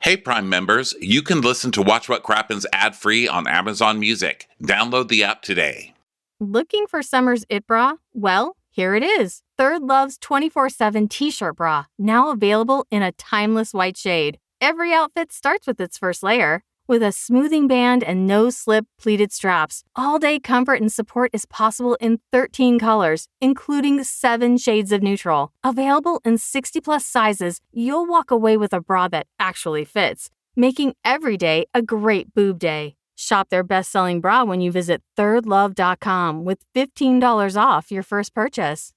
Hey, Prime members, you can listen to Watch What Crappens ad-free on Amazon Music. Download the app today. Looking for summer's it bra? Well, here it is. Third Love's 24/7 t-shirt bra, now available in a timeless white shade. Every outfit starts with its first layer. With a smoothing band and no-slip pleated straps, all-day comfort and support is possible in 13 colors, including 7 shades of neutral. Available in 60-plus sizes, you'll walk away with a bra that actually fits, making every day a great boob day. Shop their best-selling bra when you visit thirdlove.com with $15 off your first purchase.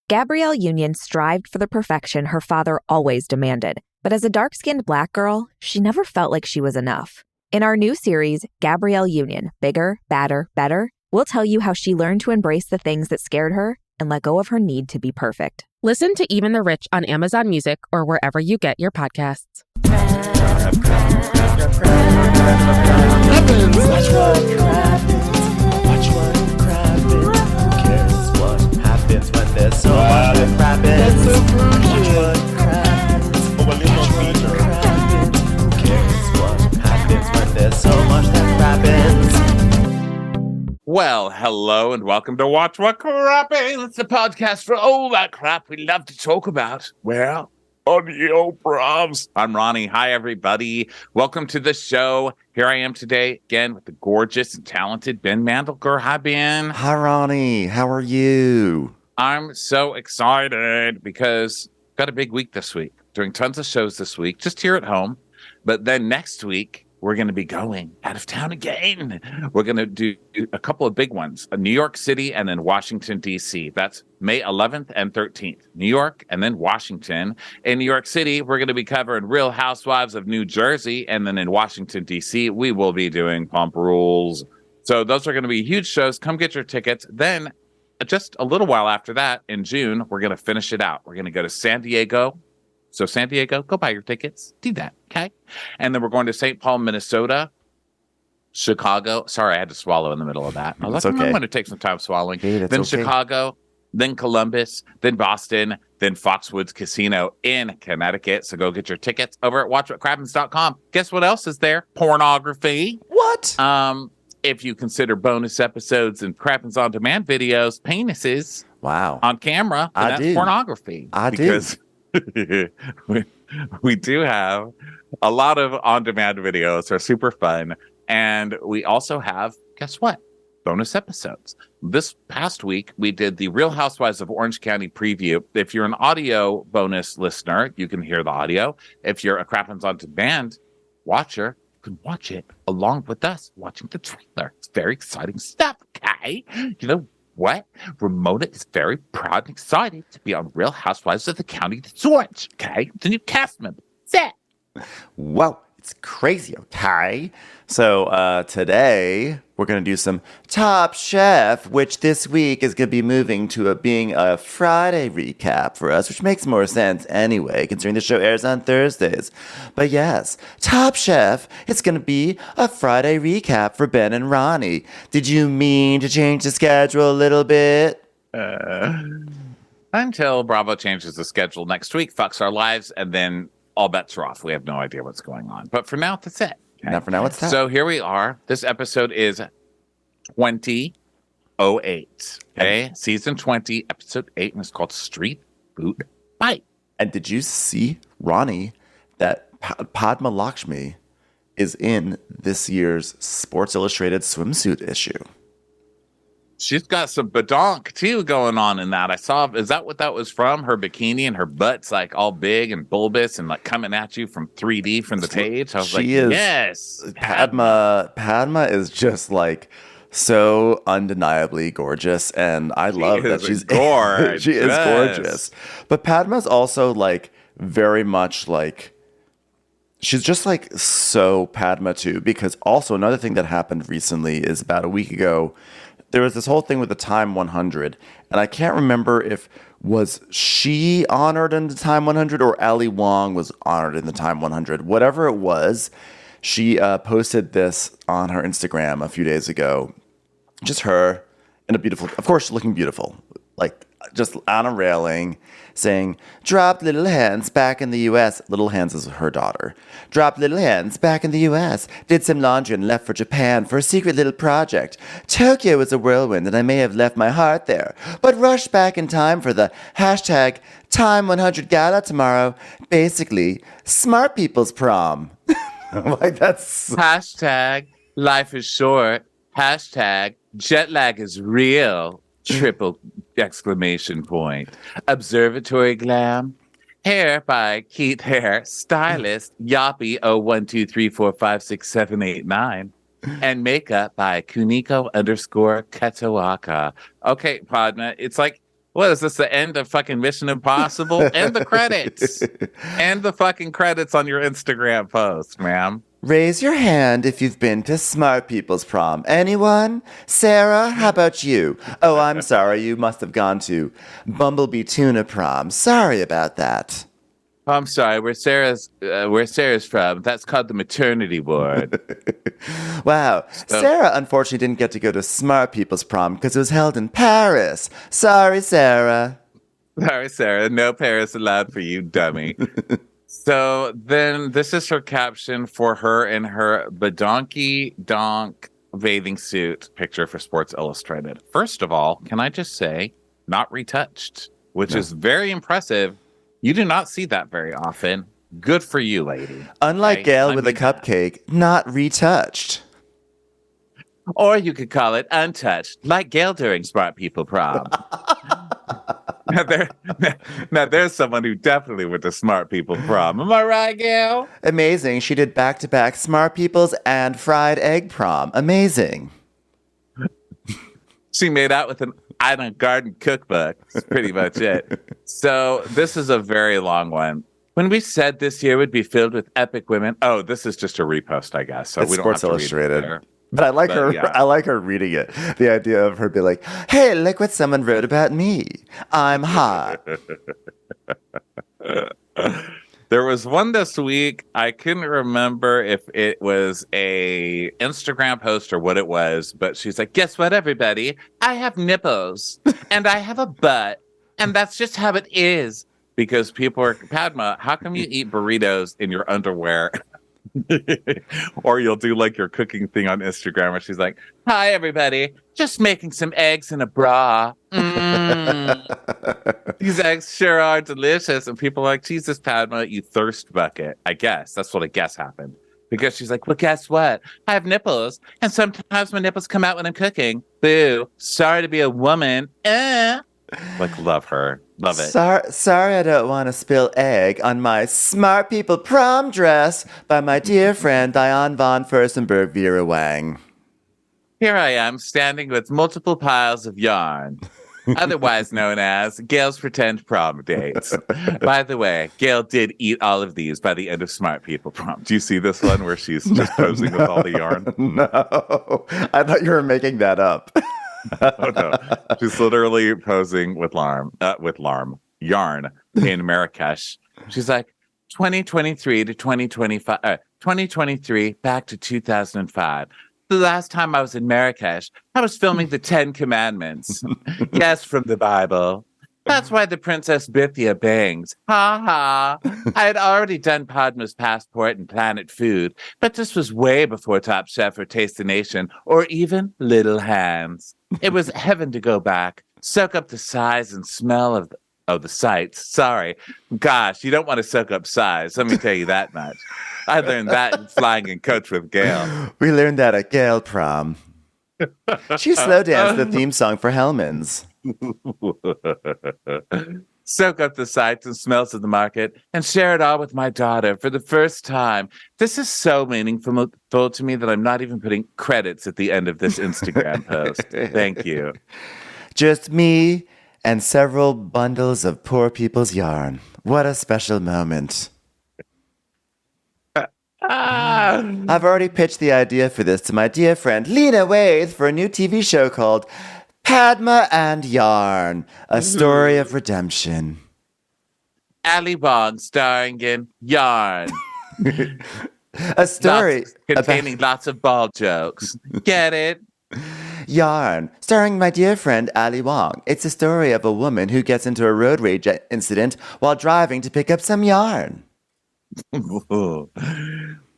Gabrielle Union strived for the perfection her father always demanded. But as a dark-skinned Black girl, she never felt like she was enough. In our new series, Gabrielle Union, Bigger, Badder, Better, we'll tell you how she learned to embrace the things that scared her and let go of her need to be perfect. Listen to Even the Rich on Amazon Music or wherever you get your podcasts. Watch what crappens. Who cares what happens when there's so much that crappens? Watch what crappens. Who cares what happens when there's so much that crappens? Well, hello and welcome to Watch What Crappens. It's the podcast for all that crap we love to talk about. Well, audio bravs. I'm Ronnie. Hi, everybody. Welcome to the show. Here I am today again with the gorgeous and talented Ben Mandelker. Hi, Ben. Hi, Ronnie. How are you? I'm so excited because I've got a big week this week. Doing tons of shows this week, just here at home. But then next week, we're going to be going out of town again. We're going to do a couple of big ones, New York City and then Washington, D.C. That's May 11th and 13th. New York and then Washington. In New York City, we're going to be covering Real Housewives of New Jersey. And then in Washington, D.C., we will be doing Pump Rules. So those are going to be huge shows. Come get your tickets. Then just a little while after that, in June, we're going to finish it out. We're going to go to San Diego. So San Diego, go buy your tickets. Do that, okay? And then we're going to St. Paul, Minnesota, Chicago. Sorry, I had to swallow in the middle of that. I was like, okay. I'm going to take some time swallowing. Hey, then okay. Chicago, then Columbus, then Boston, then Foxwoods Casino in Connecticut. So go get your tickets over at watchwhatcrappens.com. Guess what else is there? Pornography. What? If you consider bonus episodes and Crappens On Demand videos, penises Wow. on camera, then that's do. pornography. I because we do have a lot of on-demand videos. They're super fun. And we also have, guess what? Bonus episodes. This past week, we did the Real Housewives of Orange County preview. If you're an audio bonus listener, you can hear the audio. If you're a Crappens On Demand watcher, you can watch it along with us watching the trailer. It's very exciting stuff, okay? You know what? Ramona is very proud and excited to be on Real Housewives of the County that's Orange, okay? The new cast member. That's it. Well, it's crazy, okay? So today we're going to do some Top Chef, which this week is going to be moving to being a Friday recap for us, which makes more sense anyway, considering the show airs on Thursdays. But yes, Top Chef, it's going to be a Friday recap for Ben and Ronnie. Did you mean to change the schedule a little bit? Until Bravo changes the schedule next week, fucks our lives, and then all bets are off. We have no idea what's going on. But for now, that's it. Okay? Now, for now, what's that? So here we are. This episode is 2008. Okay? Season 20, episode 8, and it's called Street Food Fight. And did you see, Ronnie, that Padma Lakshmi is in this year's Sports Illustrated swimsuit issue? She's got some badonk, too, going on in that. I saw, is that what that was from? Her bikini and her butt's like all big and bulbous and like coming at you from 3D from the page. I was like, yes. Padma is just like so undeniably gorgeous. And I love that she's gorgeous. She is gorgeous. But Padma's also like very much like, she's just like so Padma too, because also another thing that happened recently is about a week ago, there was this whole thing with the Time 100, and I can't remember if was she honored in the Time 100 or Ali Wong was honored in the Time 100. Whatever it was, she posted this on her Instagram a few days ago. Just her in a beautiful, of course, looking beautiful, like just on a railing saying, "Drop little hands back in the U.S." Little Hands is her daughter. "Drop little hands back in the U.S. Did some laundry and left for Japan for a secret little project. Tokyo was a whirlwind and I may have left my heart there, but rushed back in time for the hashtag Time 100 Gala tomorrow. Basically, smart people's prom." Like, that's... Hashtag life is short. Hashtag jet lag is real. Triple exclamation point. Observatory glam. Hair by Keith Hair. Stylist Yappy 01234567889. And makeup by Kuniko_Ketoaka. Okay, Padma, it's like, what is this, the end of fucking Mission Impossible? And the credits. And the fucking credits on your Instagram post, ma'am. Raise your hand if you've been to smart people's prom. Anyone? Sarah, how about you? Oh, I'm sorry, you must have gone to Bumblebee Tuna prom. Sorry about that. Oh, I'm sorry, where Sarah's from, that's called the maternity ward. Wow. Sarah unfortunately didn't get to go to smart people's prom because it was held in Paris. Sorry, Sarah. Sorry, Sarah, no Paris allowed for you, dummy. So then this is her caption for her in her Badonky Donk bathing suit picture for Sports Illustrated. First of all, can I just say, not retouched, which is very impressive. You do not see that very often. Good for you, lady. Unlike Okay? Gail with a cupcake, not retouched. Or you could call it untouched, like Gail during Smart People Prom. Now, there's someone who definitely went to Smart People Prom. Am I right, Gail? Amazing. She did back-to-back Smart People's and Fried Egg Prom. Amazing. She made out with an Island Garden cookbook. That's pretty much it. So this is a very long one. When we said this year would be filled with epic women. Oh, this is just a repost, I guess. So It's we don't Sports have to read Illustrated. it there. But I like But, her. yeah. I like her reading it. The idea of her being like, "Hey, look what someone wrote about me. I'm hot." There was one this week. I couldn't remember if it was a Instagram post or what it was, but she's like, "Guess what, everybody? I have nipples and I have a butt, and that's just how it is." Because people are, Padma, how come you eat burritos in your underwear? Or you'll do like your cooking thing on Instagram where she's like, "Hi, everybody. Just making some eggs in a bra. These eggs sure are delicious." And people are like, "Jesus, Padma, you thirst bucket." I guess that's what I guess happened. Because she's like, "Well, guess what? I have nipples. And sometimes my nipples come out when I'm cooking. Boo. Sorry to be a woman." Like, love her. Love it. Sorry, I don't want to spill egg on my Smart People Prom dress by my dear friend Diane von Furstenberg Vera Wang. Here I am, standing with multiple piles of yarn, otherwise known as Gail's pretend prom dates. By the way, Gail did eat all of these by the end of Smart People Prom. Do you see this one where she's just posing with all the yarn? No, I thought you were making that up. Oh no, she's literally posing with yarn in Marrakesh. She's like, 2023 to 2025, 2023 back to 2005. The last time I was in Marrakesh, I was filming the 10 Commandments. Yes, from the Bible. That's why the Princess Bithia bangs. Ha ha. I had already done Padma's Passport and Planet Food, but this was way before Top Chef or Taste the Nation or even Little Hands. It was heaven to go back, soak up the size and smell of the sights. Sorry. Gosh, you don't want to soak up size. Let me tell you that much. I learned that in Flying and Coach with Gail. We learned that at Gail Prom. She slow danced the theme song for Hellman's. Soak up the sights and smells of the market and share it all with my daughter for the first time. This is so meaningful to me that I'm not even putting credits at the end of this Instagram post. Thank you. Just me and several bundles of poor people's yarn. What a special moment. I've already pitched the idea for this to my dear friend Lena Waithe for a new TV show called Padma and Yarn, a story of redemption. Ali Wong starring in Yarn. A story containing lots of ball jokes. Get it? Yarn, starring my dear friend Ali Wong. It's a story of a woman who gets into a road rage incident while driving to pick up some yarn.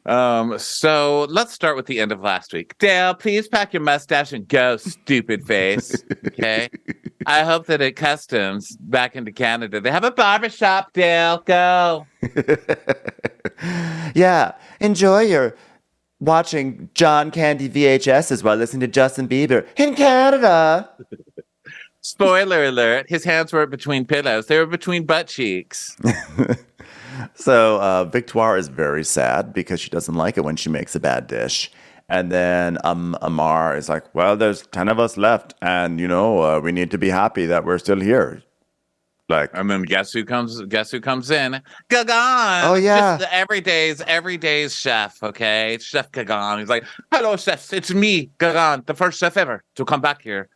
So let's start with the end of last week. Dale, please pack your mustache and go, stupid face. Okay. I hope that at customs back into Canada, they have a barbershop, Dale. Go. Yeah, enjoy your watching John Candy VHSs while listening to Justin Bieber in Canada. Spoiler alert, his hands weren't between pillows. They were between butt cheeks. So Victoire is very sad because she doesn't like it when she makes a bad dish. And then Amar is like, well, there's 10 of us left. And, we need to be happy that we're still here. And then guess who comes in? Gagan. Oh, yeah. Just the everyday's chef, okay? Chef Gagan. He's like, hello, chefs. It's me, Gagan, the first chef ever to come back here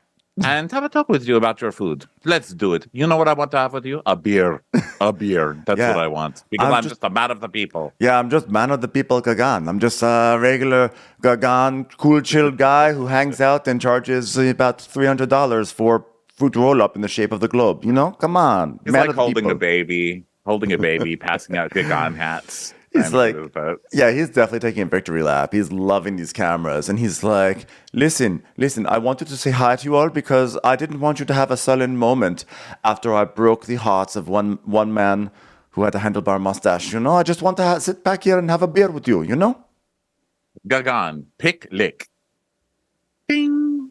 and have a talk with you about your food. Let's do it. You know what I want to have with you? A beer. A beer. That's what I want. Because I'm just a man of the people. Yeah, I'm just man of the people Gagan. I'm just a regular Gagan, cool, chill guy who hangs out and charges about $300 for fruit roll-up in the shape of the globe. Come on. He's like holding a baby, passing out Gagan hats. He's like, yeah, he's definitely taking a victory lap. He's loving these cameras. And he's like, listen, I wanted to say hi to you all because I didn't want you to have a sullen moment after I broke the hearts of one man who had a handlebar mustache. I just want to sit back here and have a beer with you, Gagan, pick, lick. Ding.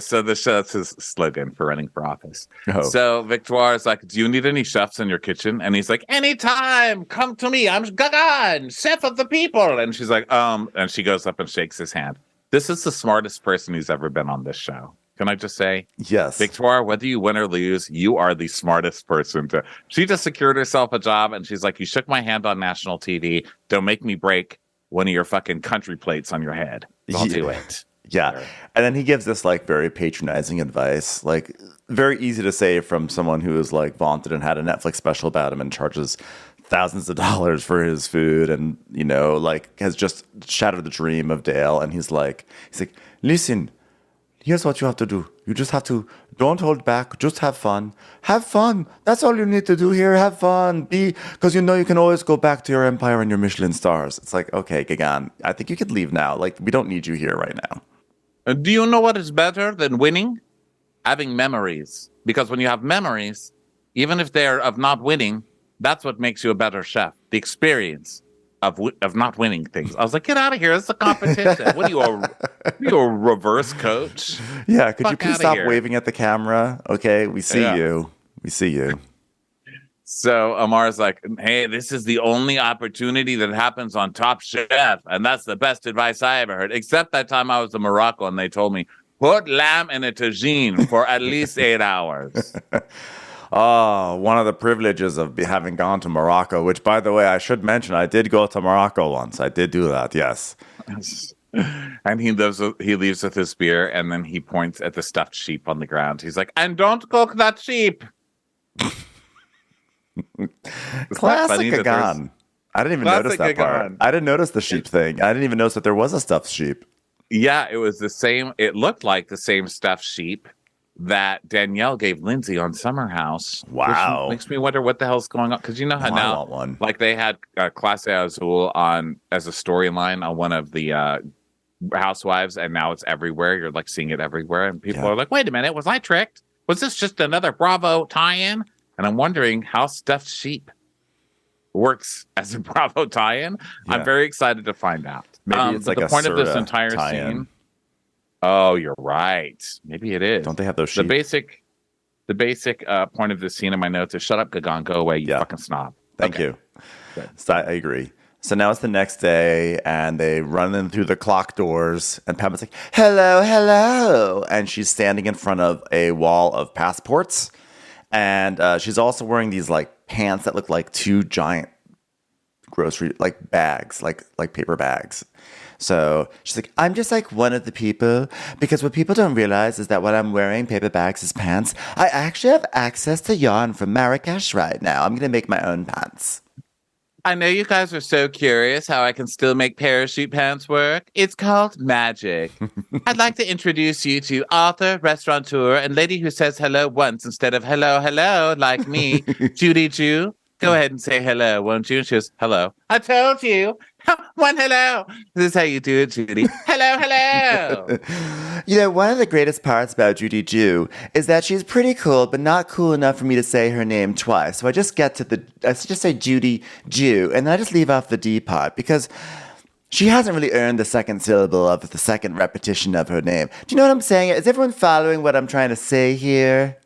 So that's his slogan for running for office. Oh. So Victoire is like, do you need any chefs in your kitchen? And he's like, anytime, come to me. I'm Gagan, chef of the people. And she's like, and she goes up and shakes his hand. This is the smartest person who's ever been on this show. Can I just say? Yes. Victoire, whether you win or lose, you are the smartest person she just secured herself a job and she's like, you shook my hand on national TV. Don't make me break one of your fucking country plates on your head. I'll do it. Yeah. And then he gives this very patronizing advice, very easy to say from someone who is vaunted and had a Netflix special about him and charges thousands of dollars for his food and, has just shattered the dream of Dale. And he's like, listen, here's what you have to do. You just have to don't hold back. Just have fun. Have fun. That's all you need to do here. Have fun. Because you can always go back to your empire and your Michelin stars. It's like, okay, Gagan, I think you could leave now. We don't need you here right now. Do you know what is better than winning? Having memories. Because when you have memories, even if they're of not winning, that's what makes you a better chef. The experience of not winning things. I was like, get out of here. It's a competition. What are you, a reverse coach? Yeah, could you please stop waving at the camera? Okay, we see you. We see you. So Amar's like, hey, this is the only opportunity that happens on Top Chef. And that's the best advice I ever heard. Except that time I was in Morocco and they told me, put lamb in a tagine for at least 8 hours. Oh, one of the privileges of having gone to Morocco, which, by the way, I should mention, I did go to Morocco once. I did do that, yes. And he leaves with his beer and then he points at the stuffed sheep on the ground. He's like, and don't cook that sheep. Classic Gagan. I didn't even notice that part. I didn't notice the sheep thing. I didn't even notice that there was a stuffed sheep. Yeah, it was the same. It looked like the same stuffed sheep that Danielle gave Lindsay on Summer House. Wow. Which makes me wonder what the hell's going on. Because how now, I want one. They had Clase Azul on as a storyline on one of the Housewives, and now it's everywhere. You're seeing it everywhere, and people are like, "Wait a minute, was I tricked? Was this just another Bravo tie-in?" And I'm wondering how stuffed sheep works as a Bravo tie-in. Yeah. I'm very excited to find out. Maybe it's the point of this entire scene. Oh, you're right. Maybe it is. Don't they have those sheep? The basic point of this scene in my notes is shut up, Gagan, go away, you fucking snob. Thank you. So I agree. So now it's the next day, and they run in through the clock doors, and Pamela's like, hello, hello. And she's standing in front of a wall of passports. And she's also wearing these pants that look like two giant grocery bags, like paper bags. So she's like, I'm just one of the people, because what people don't realize is that what I'm wearing paper bags as pants, I actually have access to yarn from Marrakesh right now. I'm going to make my own pants. I know you guys are so curious how I can still make parachute pants work. It's called magic. I'd like to introduce you to author, restaurateur, and lady who says hello once instead of hello, hello, like me, Judy Jew. Go ahead and say hello, won't you? And she goes, hello. I told you. One hello. This is how you do it, Judy. Hello, hello. You know, one of the greatest parts about Judy Jew is that she's pretty cool, but not cool enough for me to say her name twice. So I just say Judy Jew, and then I just leave off the D part because she hasn't really earned the second syllable of the second repetition of her name. Do you know what I'm saying? Is everyone following what I'm trying to say here?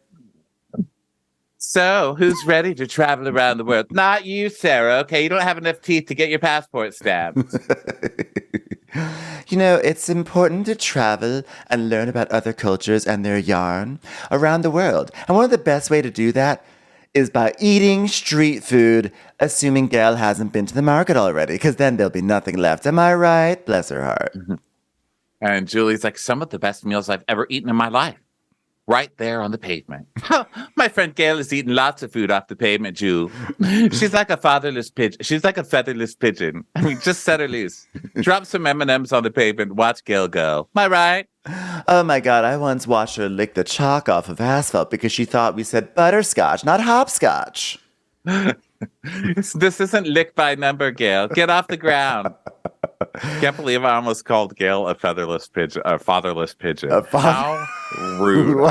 So, who's ready to travel around the world? Not you, Sarah. Okay, you don't have enough teeth to get your passport stamped. You know, it's important to travel and learn about other cultures and their yarn around the world. And one of the best way to do that is by eating street food, assuming Gail hasn't been to the market already, because then there'll be nothing left. Am I right? Bless her heart. And Julie's like, some of the best meals I've ever eaten in my life. Right there on the pavement. My friend Gail has eaten lots of food off the pavement, Jewel. She's like a fatherless pigeon. She's like a featherless pigeon. I mean, just set her loose. Drop some M&Ms on the pavement. Watch Gail go. Am I right? Oh my God, I once watched her lick the chalk off of asphalt because she thought we said butterscotch, not hopscotch. This isn't lick by number, Gail. Get off the ground. Can't believe I almost called Gail a featherless pigeon, a fatherless pigeon. How rude.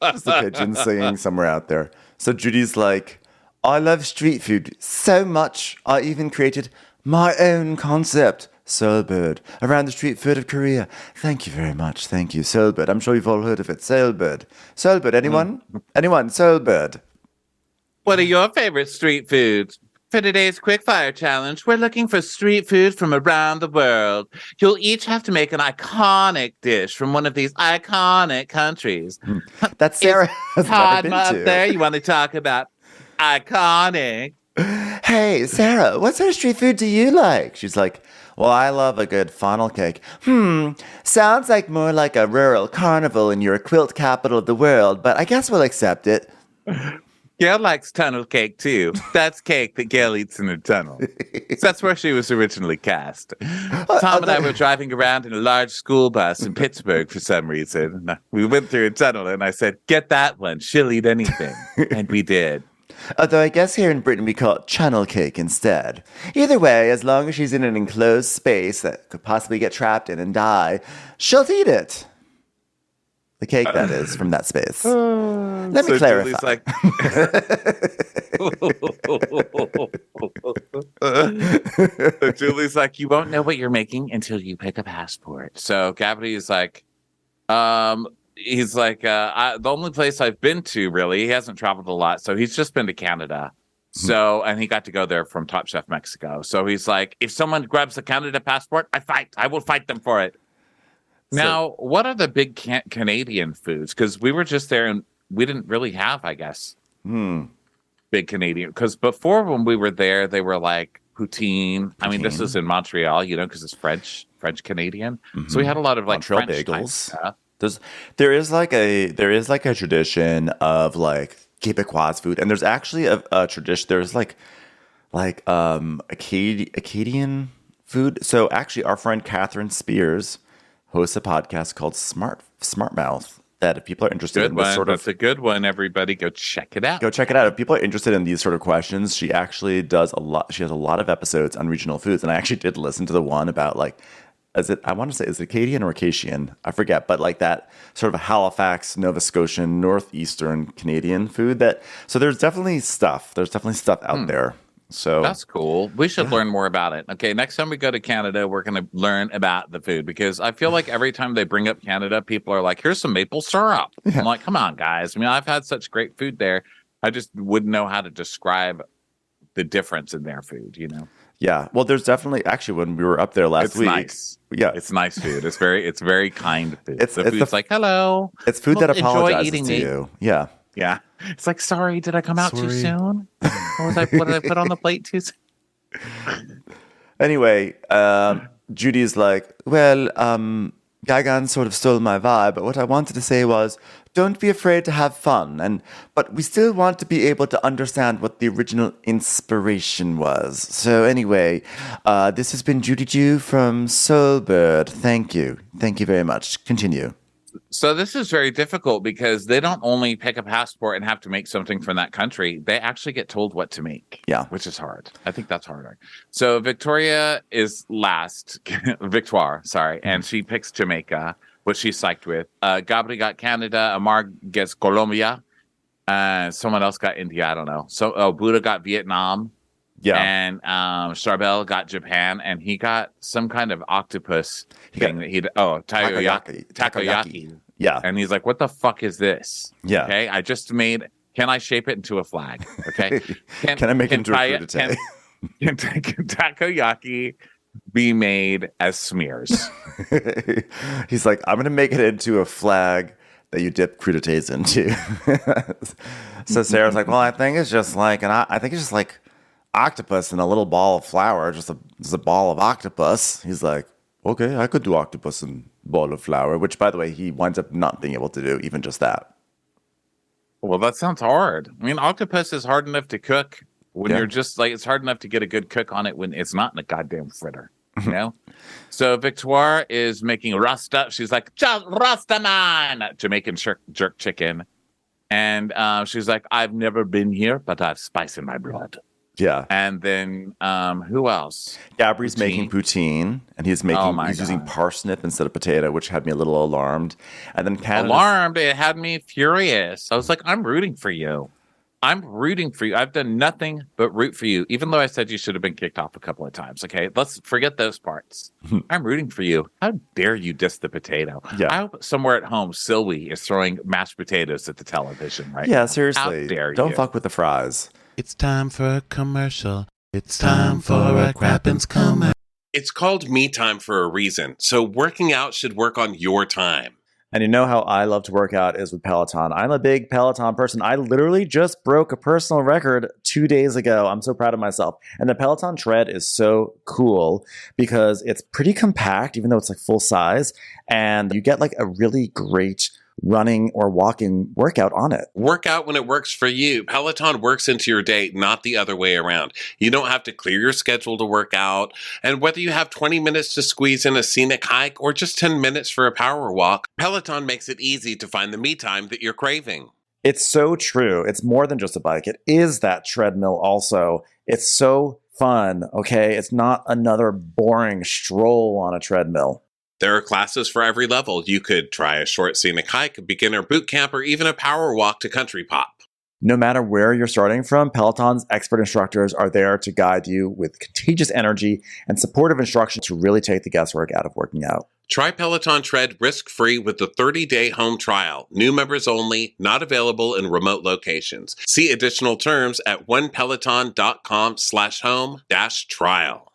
Just a pigeon singing somewhere out there. So Judy's like, I love street food so much, I even created my own concept, Soulbird, around the street food of Korea. Thank you very much. Thank you, Soulbird. I'm sure you've all heard of it. Soulbird. Soulbird, anyone? Anyone? Soulbird. What are your favorite street foods? For today's quickfire challenge, we're looking for street food from around the world. You'll each have to make an iconic dish from one of these iconic countries. That's Sarah has never been Padma to. up there, you want to talk about iconic? Hey, Sarah, what sort of street food do you like? She's like, well, I love a good funnel cake. Sounds like more like a rural carnival in your quilt capital of the world, but I guess we'll accept it. Gail likes tunnel cake too. That's cake that Gail eats in a tunnel. So that's where she was originally cast. Tom and I were driving around in a large school bus in Pittsburgh for some reason. We went through a tunnel and I said, get that one. She'll eat anything. And we did. Although I guess here in Britain we call it channel cake instead. Either way, as long as she's in an enclosed space that could possibly get trapped in and die, she'll eat it. The cake, that is, from that space. Let me clarify. Julie's like, you won't know what you're making until you pick a passport. So Gabri's like, he's like, the only place I've been to, really, he hasn't traveled a lot. So he's just been to Canada. So, and he got to go there from Top Chef Mexico. So he's like, if someone grabs a Canada passport, I will fight them for it. Now, what are the big Canadian foods? Because we were just there and we didn't really have, I guess, big Canadian. Because before when we were there, they were like poutine. I mean, this is in Montreal, because it's French Canadian. So we had a lot of like Montreal French bagels. stuff. There is like a tradition of like Quebecois food, and there's actually a tradition. There's like Acadian food. So actually, our friend Catherine Spears hosts a podcast called Smart Mouth. That if people are interested in this That's a good one. Everybody, go check it out. Go check it out. If people are interested in these sort of questions, she actually does a lot. She has a lot of episodes on regional foods, and I actually did listen to the one about like, is it Acadian or Acacian? I forget, but like that sort of Halifax, Nova Scotian, northeastern Canadian food. So there's definitely stuff. There's definitely stuff out there. So that's cool. We should learn more about it. Okay, next time we go to Canada, we're going to learn about the food because I feel like every time they bring up Canada, people are like, here's some maple syrup. Yeah. I'm like, come on, guys. I mean, I've had such great food there. I just wouldn't know how to describe the difference in their food, Yeah. Well, there's definitely, actually, when we were up there last week. Nice. Yeah. It's nice food. It's very kind food. The food's like, hello. It's food that apologizes to you. Yeah. Yeah. It's like, sorry, did I come out too soon? What did I put on the plate too soon? Anyway, Judy's like, well, Gagan sort of stole my vibe, but what I wanted to say was, don't be afraid to have fun. But we still want to be able to understand what the original inspiration was. So anyway, this has been Judy Jew from Soulbird. Thank you. Thank you very much. Continue. So this is very difficult because they don't only pick a passport and have to make something from that country. They actually get told what to make. Yeah. Which is hard. I think that's harder. So Victoria is last. Victoire, sorry. And she picks Jamaica, which she's psyched with. Gabri got Canada. Amar gets Colombia. Someone else got India. I don't know. So Buddha got Vietnam. Yeah. And Charbel got Japan, and he got some kind of octopus thing that takoyaki. Yeah. And he's like, what the fuck is this? Yeah. Okay. I just made, can I shape it into a flag? Okay. Can I make it into a crudité? Can takoyaki be made as smears? He's like, I'm going to make it into a flag that you dip crudités into. So Sarah's like, well, I think it's just like octopus in a little ball of flour, just a ball of octopus. He's like, okay, I could do octopus and ball of flour, which, by the way, he winds up not being able to do even just that. Well, that sounds hard. I mean, octopus is hard enough to cook when you're just like, it's hard enough to get a good cook on it when it's not in a goddamn fritter, you know? So Victoire is making Rasta. She's like, Rasta man, Jamaican jerk chicken. And she's like, I've never been here, but I have spice in my blood. Yeah. And then who else? Gabri's making poutine, and he's using parsnip instead of potato, which had me a little alarmed. And then alarmed, it had me furious. I was like, I'm rooting for you. I'm rooting for you. I've done nothing but root for you, even though I said you should have been kicked off a couple of times. Okay, let's forget those parts. I'm rooting for you. How dare you diss the potato? Yeah. I hope somewhere at home, Sylvie is throwing mashed potatoes at the television right now. Yeah, seriously. How dare Don't you? fuck with the fries. It's time for a commercial. It's time for a Crappens commercial. It's called Me Time for a reason, so working out should work on your time. And you know how I love to work out is with Peloton. I'm a big Peloton person. I literally just broke a personal record 2 days ago. I'm so proud of myself. And the Peloton tread is so cool because it's pretty compact, even though it's like full size. And you get like a really great running or walking workout on it. Work out when it works for you. Peloton works into your day, not the other way around. You don't have to clear your schedule to work out. And whether you have 20 minutes to squeeze in a scenic hike or just 10 minutes for a power walk, Peloton makes it easy to find the me time that you're craving. It's so true. It's more than just a bike. It is that treadmill also. It's so fun, okay? It's not another boring stroll on a treadmill. There are classes for every level. You could try a short scenic hike, a beginner boot camp, or even a power walk to country pop. No matter where you're starting from, Peloton's expert instructors are there to guide you with contagious energy and supportive instruction to really take the guesswork out of working out. Try Peloton Tread risk-free with the 30-day home trial. New members only, not available in remote locations. See additional terms at onepeloton.com/home-trial.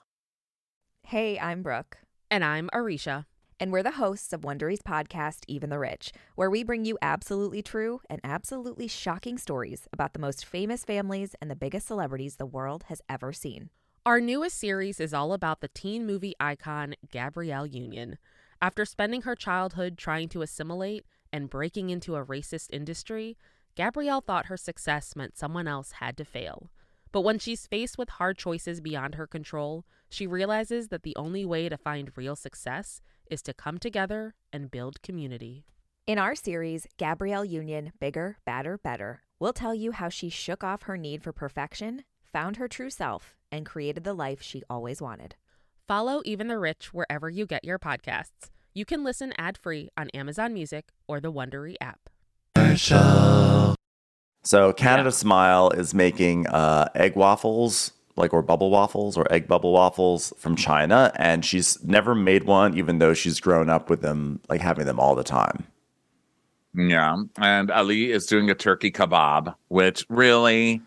Hey, I'm Brooke. And I'm Arisha. And we're the hosts of Wondery's podcast, Even the Rich, where we bring you absolutely true and absolutely shocking stories about the most famous families and the biggest celebrities the world has ever seen. Our newest series is all about the teen movie icon Gabrielle Union. After spending her childhood trying to assimilate and breaking into a racist industry, Gabrielle thought her success meant someone else had to fail. But when she's faced with hard choices beyond her control, she realizes that the only way to find real success is to come together and build community. In our series, Gabrielle Union, Bigger, Badder, Better, we'll tell you how she shook off her need for perfection, found her true self, and created the life she always wanted. Follow Even the Rich wherever you get your podcasts. You can listen ad-free on Amazon Music or the Wondery app. So Canada Smile is making egg waffles, or bubble waffles or egg bubble waffles from China. And she's never made one, even though she's grown up with them, like having them all the time. Yeah. And Ali is doing a turkey kebab, which really,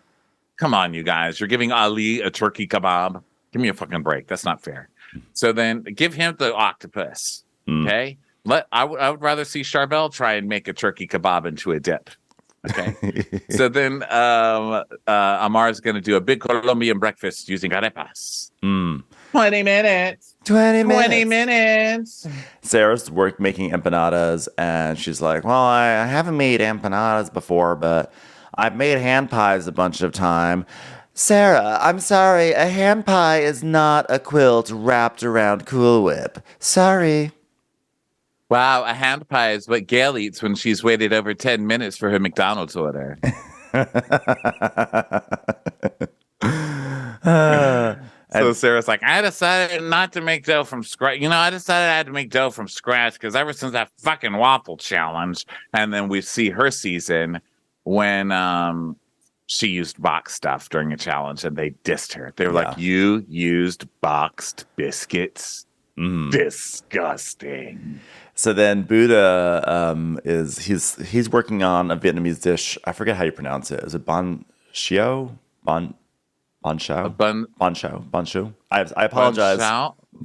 come on, you guys. You're giving Ali a turkey kebab? Give me a fucking break. That's not fair. So then give him the octopus. Okay. I would rather see Charbel try and make a turkey kebab into a dip. Okay. So then Amar's going to do a big Colombian breakfast using arepas. 20 minutes. 20 minutes. 20 minutes. Sarah's making empanadas, and she's like, well, I haven't made empanadas before, but I've made hand pies a bunch of time. Sarah, I'm sorry, a hand pie is not a quilt wrapped around Cool Whip. Sorry. Wow, a hand pie is what Gail eats when she's waited over 10 minutes for her McDonald's order. So Sarah's like, I decided not to make dough from scratch. I decided I had to make dough from scratch because ever since that fucking waffle challenge, and then we see her season when she used box stuff during a challenge and they dissed her. They were like, you used boxed biscuits? Disgusting. So then Buddha he's working on a Vietnamese dish. I forget how you pronounce it. Is it Bon Chao? Bon Chao? Bon Chao. I apologize.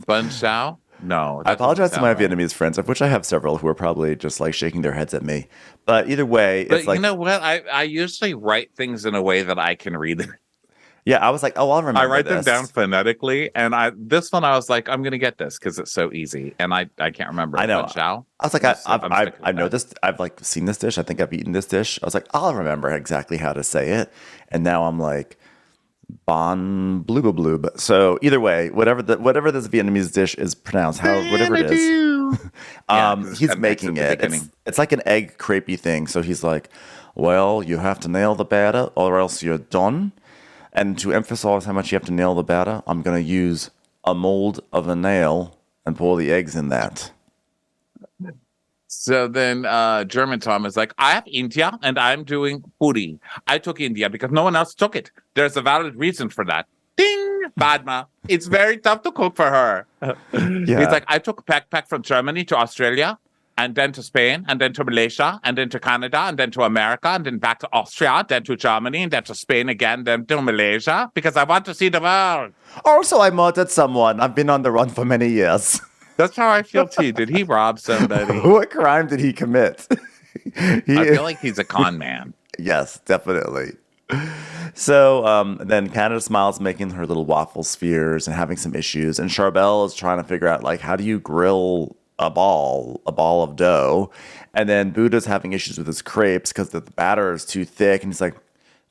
Bun Chao? No. I apologize to my right. Vietnamese friends, of which I have several who are probably just like shaking their heads at me. But either way, it's like, you know what? I usually write things in a way that I can read them. Yeah, I was like, oh, I'll remember. I write this. them down phonetically, and this one I was like, I'm gonna get this because it's so easy, and I can't remember. I know. Bun Chao? I was like, I know this. I've like seen this dish. I think I've eaten this dish. I was like, I'll remember exactly how to say it. And now I'm like, Bon blooba bloob. So either way, whatever this Vietnamese dish is pronounced, whatever it is, he's making it. It's like an egg crepey thing. So he's like, well, you have to nail the batter or else you're done. And to emphasize how much you have to nail the batter, I'm going to use a mold of a nail and pour the eggs in that. So then German Tom is like, I have India and I'm doing puri. I took India because no one else took it. There's a valid reason for that. Ding! Padma. It's very tough to cook for her. Yeah. He's like, I took a backpack from Germany to Australia and then to Spain and then to Malaysia and then to Canada and then to America and then back to Austria, then to Germany and then to Spain again, then to Malaysia because I want to see the world. Also, I murdered someone. I've been on the run for many years. That's how I feel too. Did he rob somebody? What crime did he commit? I feel like he's a con man. Yes, definitely. So then Canada Smile's making her little waffle spheres and having some issues. And Charbel is trying to figure out, like, how do you grill a ball of dough? And then Buddha's having issues with his crepes because the batter is too thick. And he's like,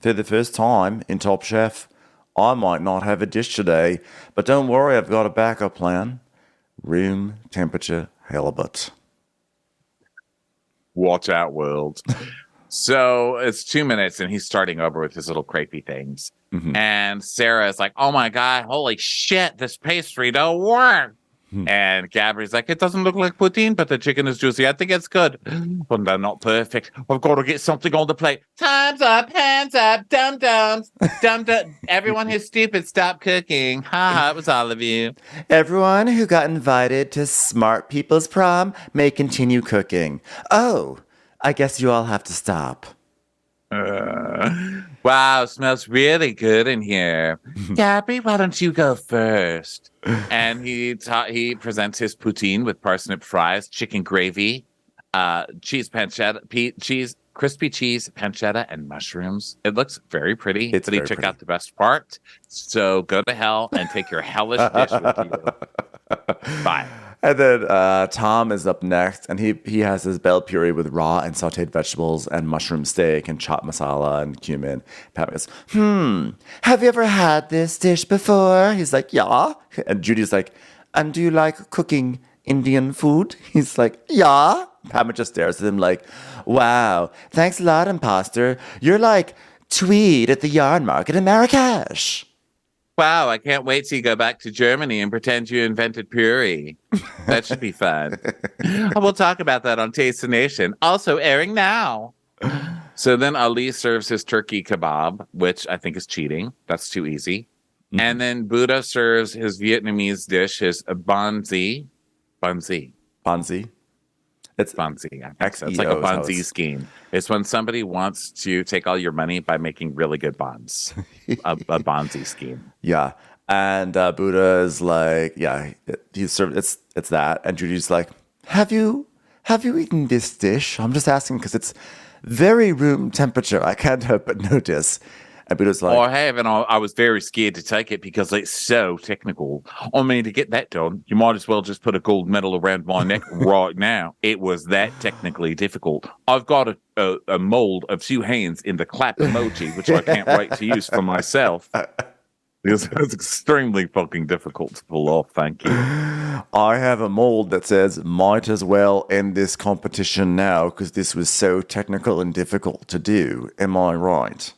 for the first time in Top Chef, I might not have a dish today. But don't worry, I've got a backup plan. Room temperature halibut. Watch out, world. So it's 2 minutes and he's starting over with his little crepey things. Mm-hmm. And Sarah is like, oh my God, holy shit, this pastry don't work. Mm-hmm. And Gabri's like, it doesn't look like poutine, but the chicken is juicy. I think it's good. But they're not perfect. I've got to get something on the plate. Time's up, hands up, dum-dums, dum-dum. Everyone who's stupid, stop cooking. Ha, it was all of you. Everyone who got invited to Smart People's Prom may continue cooking. Oh, I guess you all have to stop. Wow, smells really good in here. Gabby, why don't you go first? And he presents his poutine with parsnip fries, chicken gravy, cheese pancetta, crispy cheese, pancetta, and mushrooms. It looks very pretty. But he took out the best part. So go to hell and take your hellish dish with you. Bye. And then Tom is up next, and he has his bell puree with raw and sautéed vegetables and mushroom steak and chopped masala and cumin. Pat goes, have you ever had this dish before? He's like, yeah. And Judy's like, and do you like cooking Indian food? He's like, yeah. Padma just stares at him like, wow, thanks a lot, imposter. You're like Tweed at the yarn market in Marrakesh. Wow, I can't wait till you go back to Germany and pretend you invented puree. That should be fun. We'll talk about that on Taste the Nation. Also airing now. So then Ali serves his turkey kebab, which I think is cheating. That's too easy. Mm-hmm. And then Buddha serves his Vietnamese dish, his banh. It's banh. It's like a Ponzi scheme. It's when somebody wants to take all your money by making really good bonds. a Ponzi scheme. Yeah. And Buddha is like, yeah, he's served. It's that. And Judy's like, have you eaten this dish? I'm just asking because it's very room temperature. I can't help but notice. And Buddha's like, Oh, I have, and I was very scared to take it because it's so technical. I mean, to get that done, you might as well just put a gold medal around my neck right now. It was that technically difficult. I've got a mold of 2 hands in the clap emoji, which I can't wait to use for myself. Because it's extremely fucking difficult to pull off. Thank you. I have a mold that says, might as well end this competition now because this was so technical and difficult to do. Am I right?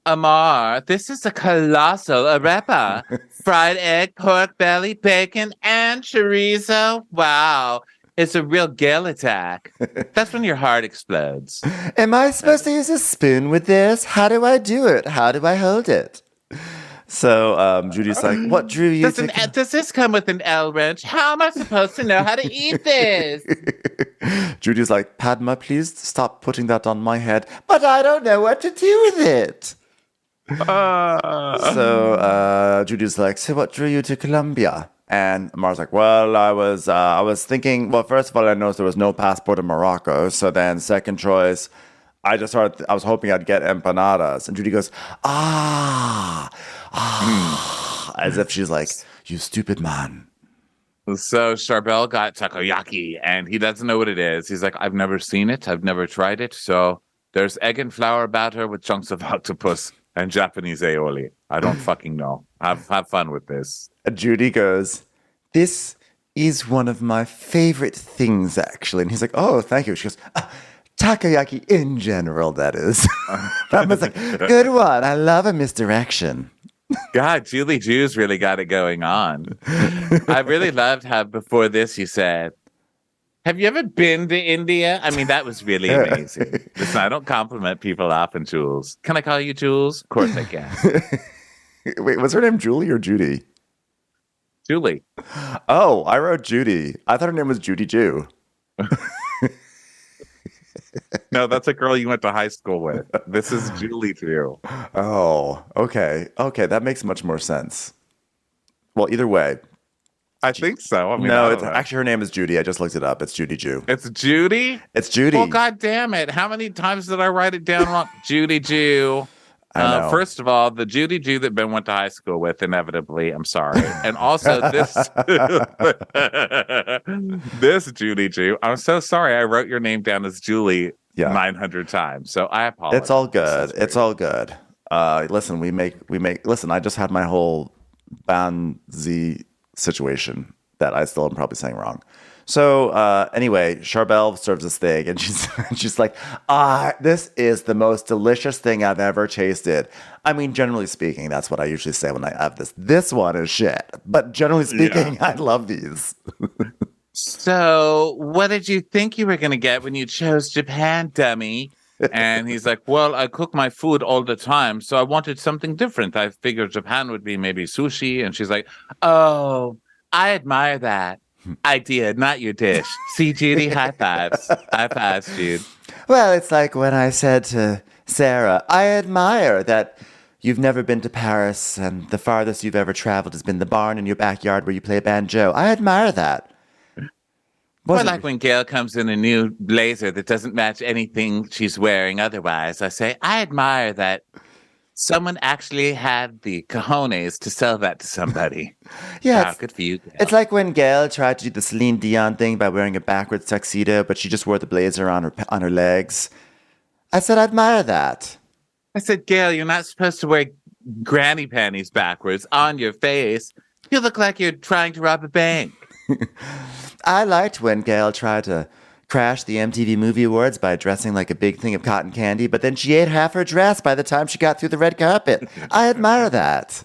Amar, this is a colossal arepa. Fried egg, pork belly, bacon, and chorizo. Wow. It's a real Gail attack. That's when your heart explodes. Am I supposed to use a spoon with this? How do I do it? How do I hold it? So Judy's like, what drew you to... Does this come with an L wrench? How am I supposed to know how to eat this? Judy's like, Padma, please stop putting that on my head. But I don't know what to do with it. So Judy's like, so what drew you to Colombia? And Amar's like, well, I was thinking, well, first of all, I noticed there was no passport in Morocco. So then second choice, I was hoping I'd get empanadas. And Judy goes, as if she's like, you stupid man. So Charbel got takoyaki, and he doesn't know what it is. He's like, I've never seen it. I've never tried it. So there's egg and flour batter with chunks of octopus and Japanese aioli. I don't fucking know. Have fun with this. And Judy goes, this is one of my favorite things, actually. And he's like, oh, thank you. She goes, takoyaki in general, that is. Padma's like, good one. I love a misdirection. God, Julie Jew's really got it going on. I really loved how before this you said, have you ever been to India? I mean, that was really amazing. Listen, I don't compliment people often, Jules. Can I call you Jules? Of course I can. Wait, was her name Julie or Judy? Julie. Oh, I wrote Judy. I thought her name was Judy Jew. No, that's a girl you went to high school with. This is Julie Jew. Oh, okay. Okay, that makes much more sense. Well, either way. I think so. I mean, no, actually her name is Judy. I just looked it up. It's Judy Jew. It's Judy? It's Judy. Well, God damn it. How many times did I write it down wrong? Judy Jew. First of all, the Judy Jew that Ben went to high school with, inevitably, I'm sorry. And also this this Judy Jew. I'm so sorry I wrote your name down as Julie 900 times. So I apologize. It's all good. It's all good. Listen, listen, I just had my whole Banzi situation that I still am probably saying wrong. So anyway, Charbel serves this thing, and she's like, this is the most delicious thing I've ever tasted. I mean, generally speaking, that's what I usually say when I have this. This one is shit. But generally speaking, I love these. So what did you think you were going to get when you chose Japan, dummy? And he's like, well, I cook my food all the time, so I wanted something different. I figured Japan would be maybe sushi. And she's like, oh, I admire that. Idea, not your dish. See, Judy, high fives. High fives, Jude. Well, it's like when I said to Sarah, I admire that you've never been to Paris and the farthest you've ever traveled has been the barn in your backyard where you play banjo. I admire that. Well, like when Gail comes in a new blazer that doesn't match anything she's wearing otherwise, I say, I admire that someone actually had the cojones to sell that to somebody. Yeah, good for you, Gail. It's like when Gail tried to do the Celine Dion thing by wearing a backwards tuxedo, but she just wore the blazer on her legs. I said, I admire that. I said, Gail, you're not supposed to wear granny panties backwards on your face. You look like you're trying to rob a bank. I liked when Gail tried to crash the MTV Movie Awards by dressing like a big thing of cotton candy, but then she ate half her dress by the time she got through the red carpet. I admire that.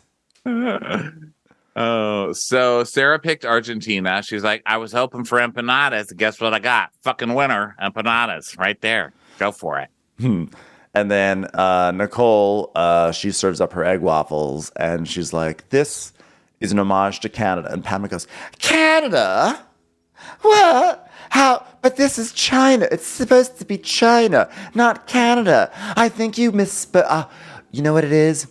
Oh, so Sarah picked Argentina. She's like, I was hoping for empanadas. Guess what I got? Fucking winner. Empanadas. Right there. Go for it. And then Nicole, she serves up her egg waffles, and she's like, this is an homage to Canada. And Pamela goes, Canada? What? How? But this is China. It's supposed to be China, not Canada. I think you misspoke. You know what it is?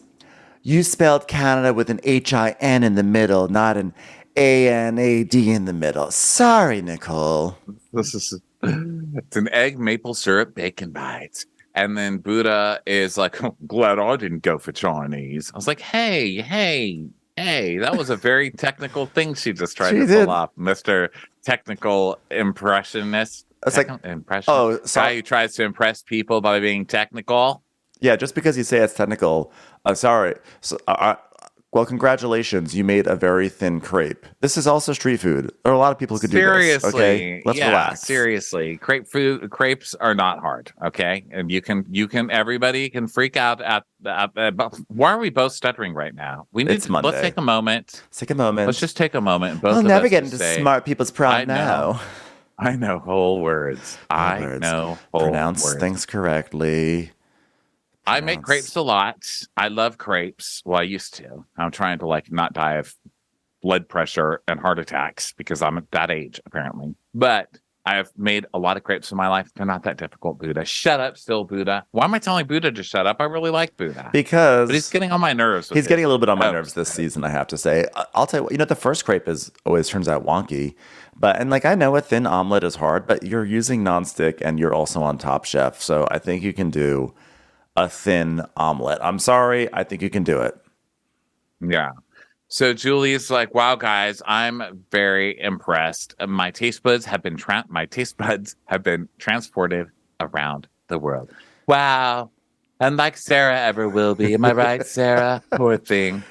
You spelled Canada with an H-I-N in the middle, not an A-N-A-D in the middle. Sorry, Nicole. It's an egg maple syrup bacon bites. And then Buddha is like, oh, glad I didn't go for Chinese. I was like, hey, that was a very technical thing she just tried She to did. pull off, Mr. Technical Impressionist. It's like, Impression oh, guy sorry. who tries to impress people by being technical. Yeah, just because you say it's technical. Sorry. So, well, congratulations. You made a very thin crepe. This is also street food. There are a lot of people who could do this. Okay, let's relax. Seriously, crepes are not hard. Okay, and everybody can freak out at why are we both stuttering right now? It's Monday. Let's take a moment. Let's take a moment. Let's just take a moment. And both I'll of never us get just into say, smart people's prom now. I know whole words. Pronounce things correctly. I make crepes a lot. I love crepes. Well, I used to. I'm trying to not die of blood pressure and heart attacks because I'm at that age, apparently. But I have made a lot of crepes in my life. They're not that difficult, Buddha. Shut up, still, Buddha. Why am I telling Buddha to shut up? I really like Buddha. But he's getting on my nerves. He's getting a little bit on my nerves this season, I have to say. I'll tell you what, the first crepe always turns out wonky. And I know a thin omelet is hard, but you're using nonstick and you're also on Top Chef. So I think you can do a thin omelet. I'm sorry. I think you can do it. Yeah. So Julie's like, wow, guys, I'm very impressed. My taste buds have been transported around the world. Wow. And like Sarah ever will be. Am I right, Sarah? Poor thing.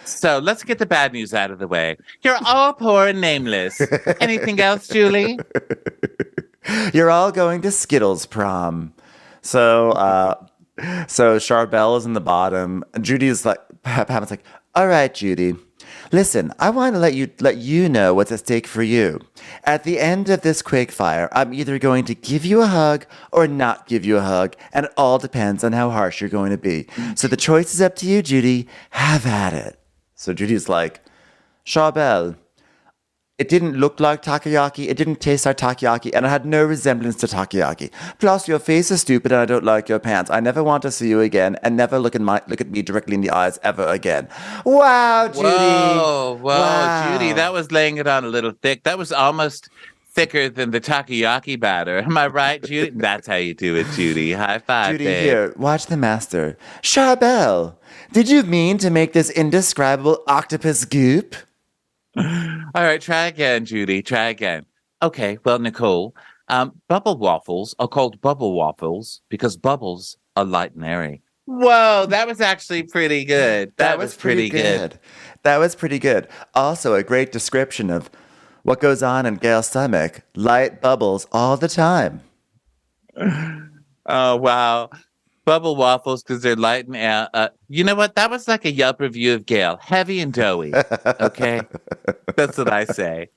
So let's get the bad news out of the way. You're all poor and nameless. Anything else, Julie? You're all going to Skittles prom. So Charbel is in the bottom. And Judy's like, Pam's like, all right, Judy, listen, I want to let you know what's at stake for you. At the end of this quick fire, I'm either going to give you a hug or not give you a hug, and it all depends on how harsh you're going to be. So the choice is up to you, Judy. Have at it. So Judy's like, Charbel, it didn't look like takoyaki, it didn't taste like takoyaki, and it had no resemblance to takoyaki. Plus, your face is stupid and I don't like your pants. I never want to see you again, and never look at me directly in the eyes ever again. Wow, Judy. Whoa, wow. Judy, that was laying it on a little thick. That was almost thicker than the takoyaki batter. Am I right, Judy? That's how you do it, Judy. High five, Judy, babe. here, watch the master. Charbel, did you mean to make this indescribable octopus goop? All right, try again, Judy. Try again. Okay, well, Nicole, bubble waffles are called bubble waffles because bubbles are light and airy. Whoa, that was actually pretty good. That was pretty good. That was pretty good. Also, a great description of what goes on in Gail's stomach. Light bubbles all the time. Oh, wow. Bubble waffles because they're light and air. You know what? That was like a Yelp review of Gail. Heavy and doughy. Okay? That's what I say.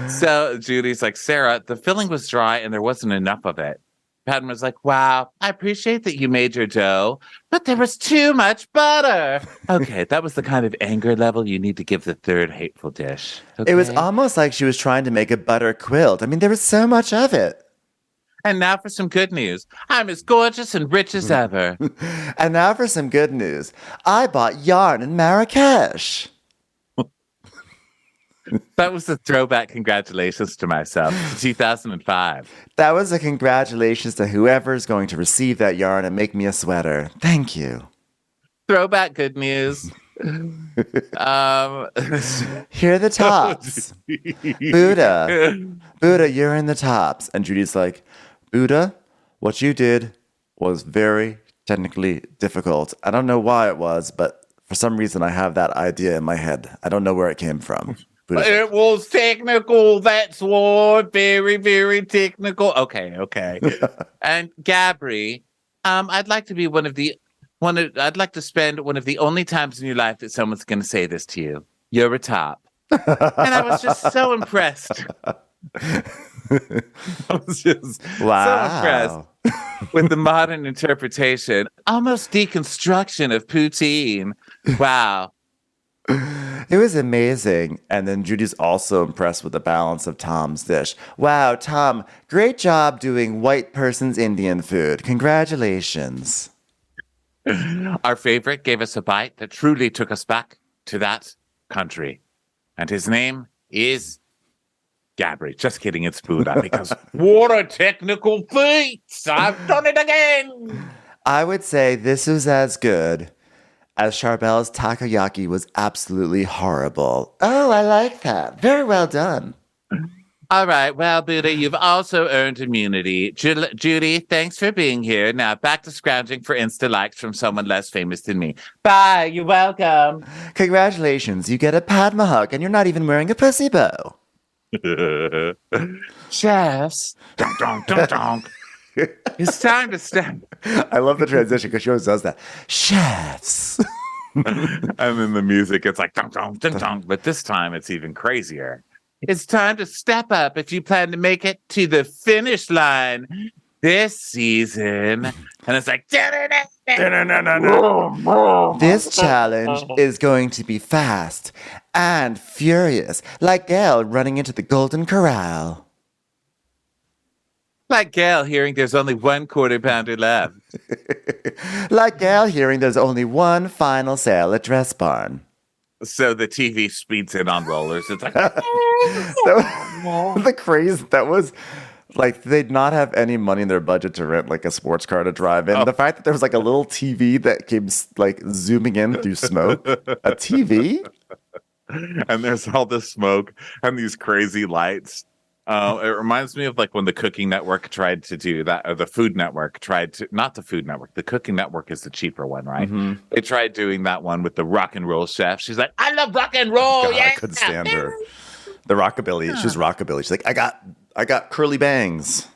So Judy's like, Sarah, the filling was dry and there wasn't enough of it. Patton was like, wow, I appreciate that you made your dough, but there was too much butter. Okay, that was the kind of anger level you need to give the third hateful dish. Okay? It was almost like she was trying to make a butter quilt. I mean, there was so much of it. And now for some good news. I'm as gorgeous and rich as ever. And now for some good news. I bought yarn in Marrakesh. That was the throwback congratulations to myself to 2005. That was a congratulations to whoever's going to receive that yarn and make me a sweater. Thank you. Throwback good news. Here are the tops. Buddha, you're in the tops. And Judy's like, Buddha, what you did was very technically difficult. I don't know why it was, but for some reason I have that idea in my head. I don't know where it came from. It was technical. That's what. Very, very technical. Okay. And Gabri, I'd like to be I'd like to spend one of the only times in your life that someone's going to say this to you. You're a top. And I was just so impressed. I was just so impressed with the modern interpretation, almost deconstruction of poutine. Wow. It was amazing. And then Judy's also impressed with the balance of Tom's dish. Wow, Tom, great job doing white person's Indian food. Congratulations. Our favorite gave us a bite that truly took us back to that country. And his name is Gabri. Just kidding, it's Buddha. Because what a technical feat! I've done it again! I would say this is as good as Charbel's takoyaki was absolutely horrible. Oh, I like that. Very well done. All right. Well, Buddha, you've also earned immunity. Judy, thanks for being here. Now back to scrounging for Insta likes from someone less famous than me. Bye. You're welcome. Congratulations. You get a Padma hug and you're not even wearing a pussy bow. Chefs. Dunk, dunk, dunk, dunk. It's time to step. I love the transition because she always does that. Chefs. And then the music, it's like dunk, dunk, dunk, dunk. But this time it's even crazier. It's time to step up if you plan to make it to the finish line this season. And it's like, This challenge is going to be fast and furious, like Gail running into the Golden Corral. like Gail hearing there's only one quarter pounder left. Like Gail hearing there's only one final sale at Dress Barn. So the TV speeds in on rollers. It's like, The craze that was like they'd not have any money in their budget to rent like a sports car to drive in. The fact that there was like a little TV that came like zooming in through smoke, a TV, and there's all this smoke and these crazy lights. It reminds me of like when the Cooking Network tried to do that, or the Food Network tried to, not the Food Network, the Cooking Network is the cheaper one, right? Mm-hmm. They tried doing that one with the rock and roll chef. She's like, I love rock and roll. God, Yeah. I couldn't stand her. The rockabilly, she's rockabilly. She's like, I got curly bangs.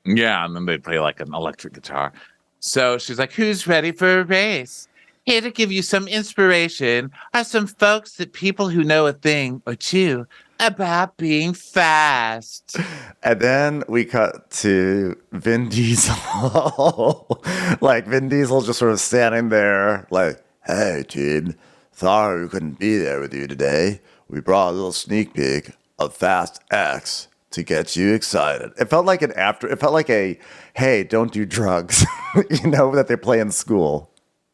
Yeah, and then they play like an electric guitar. So she's like, who's ready for a race? Here to give you some inspiration are some folks that people who know a thing or two about being fast. And then we cut to Vin Diesel. Like Vin Diesel just sort of standing there like, hey, team, sorry we couldn't be there with you today. We brought a little sneak peek of Fast X to get you excited. It felt like a, hey, don't do drugs, that they play in school.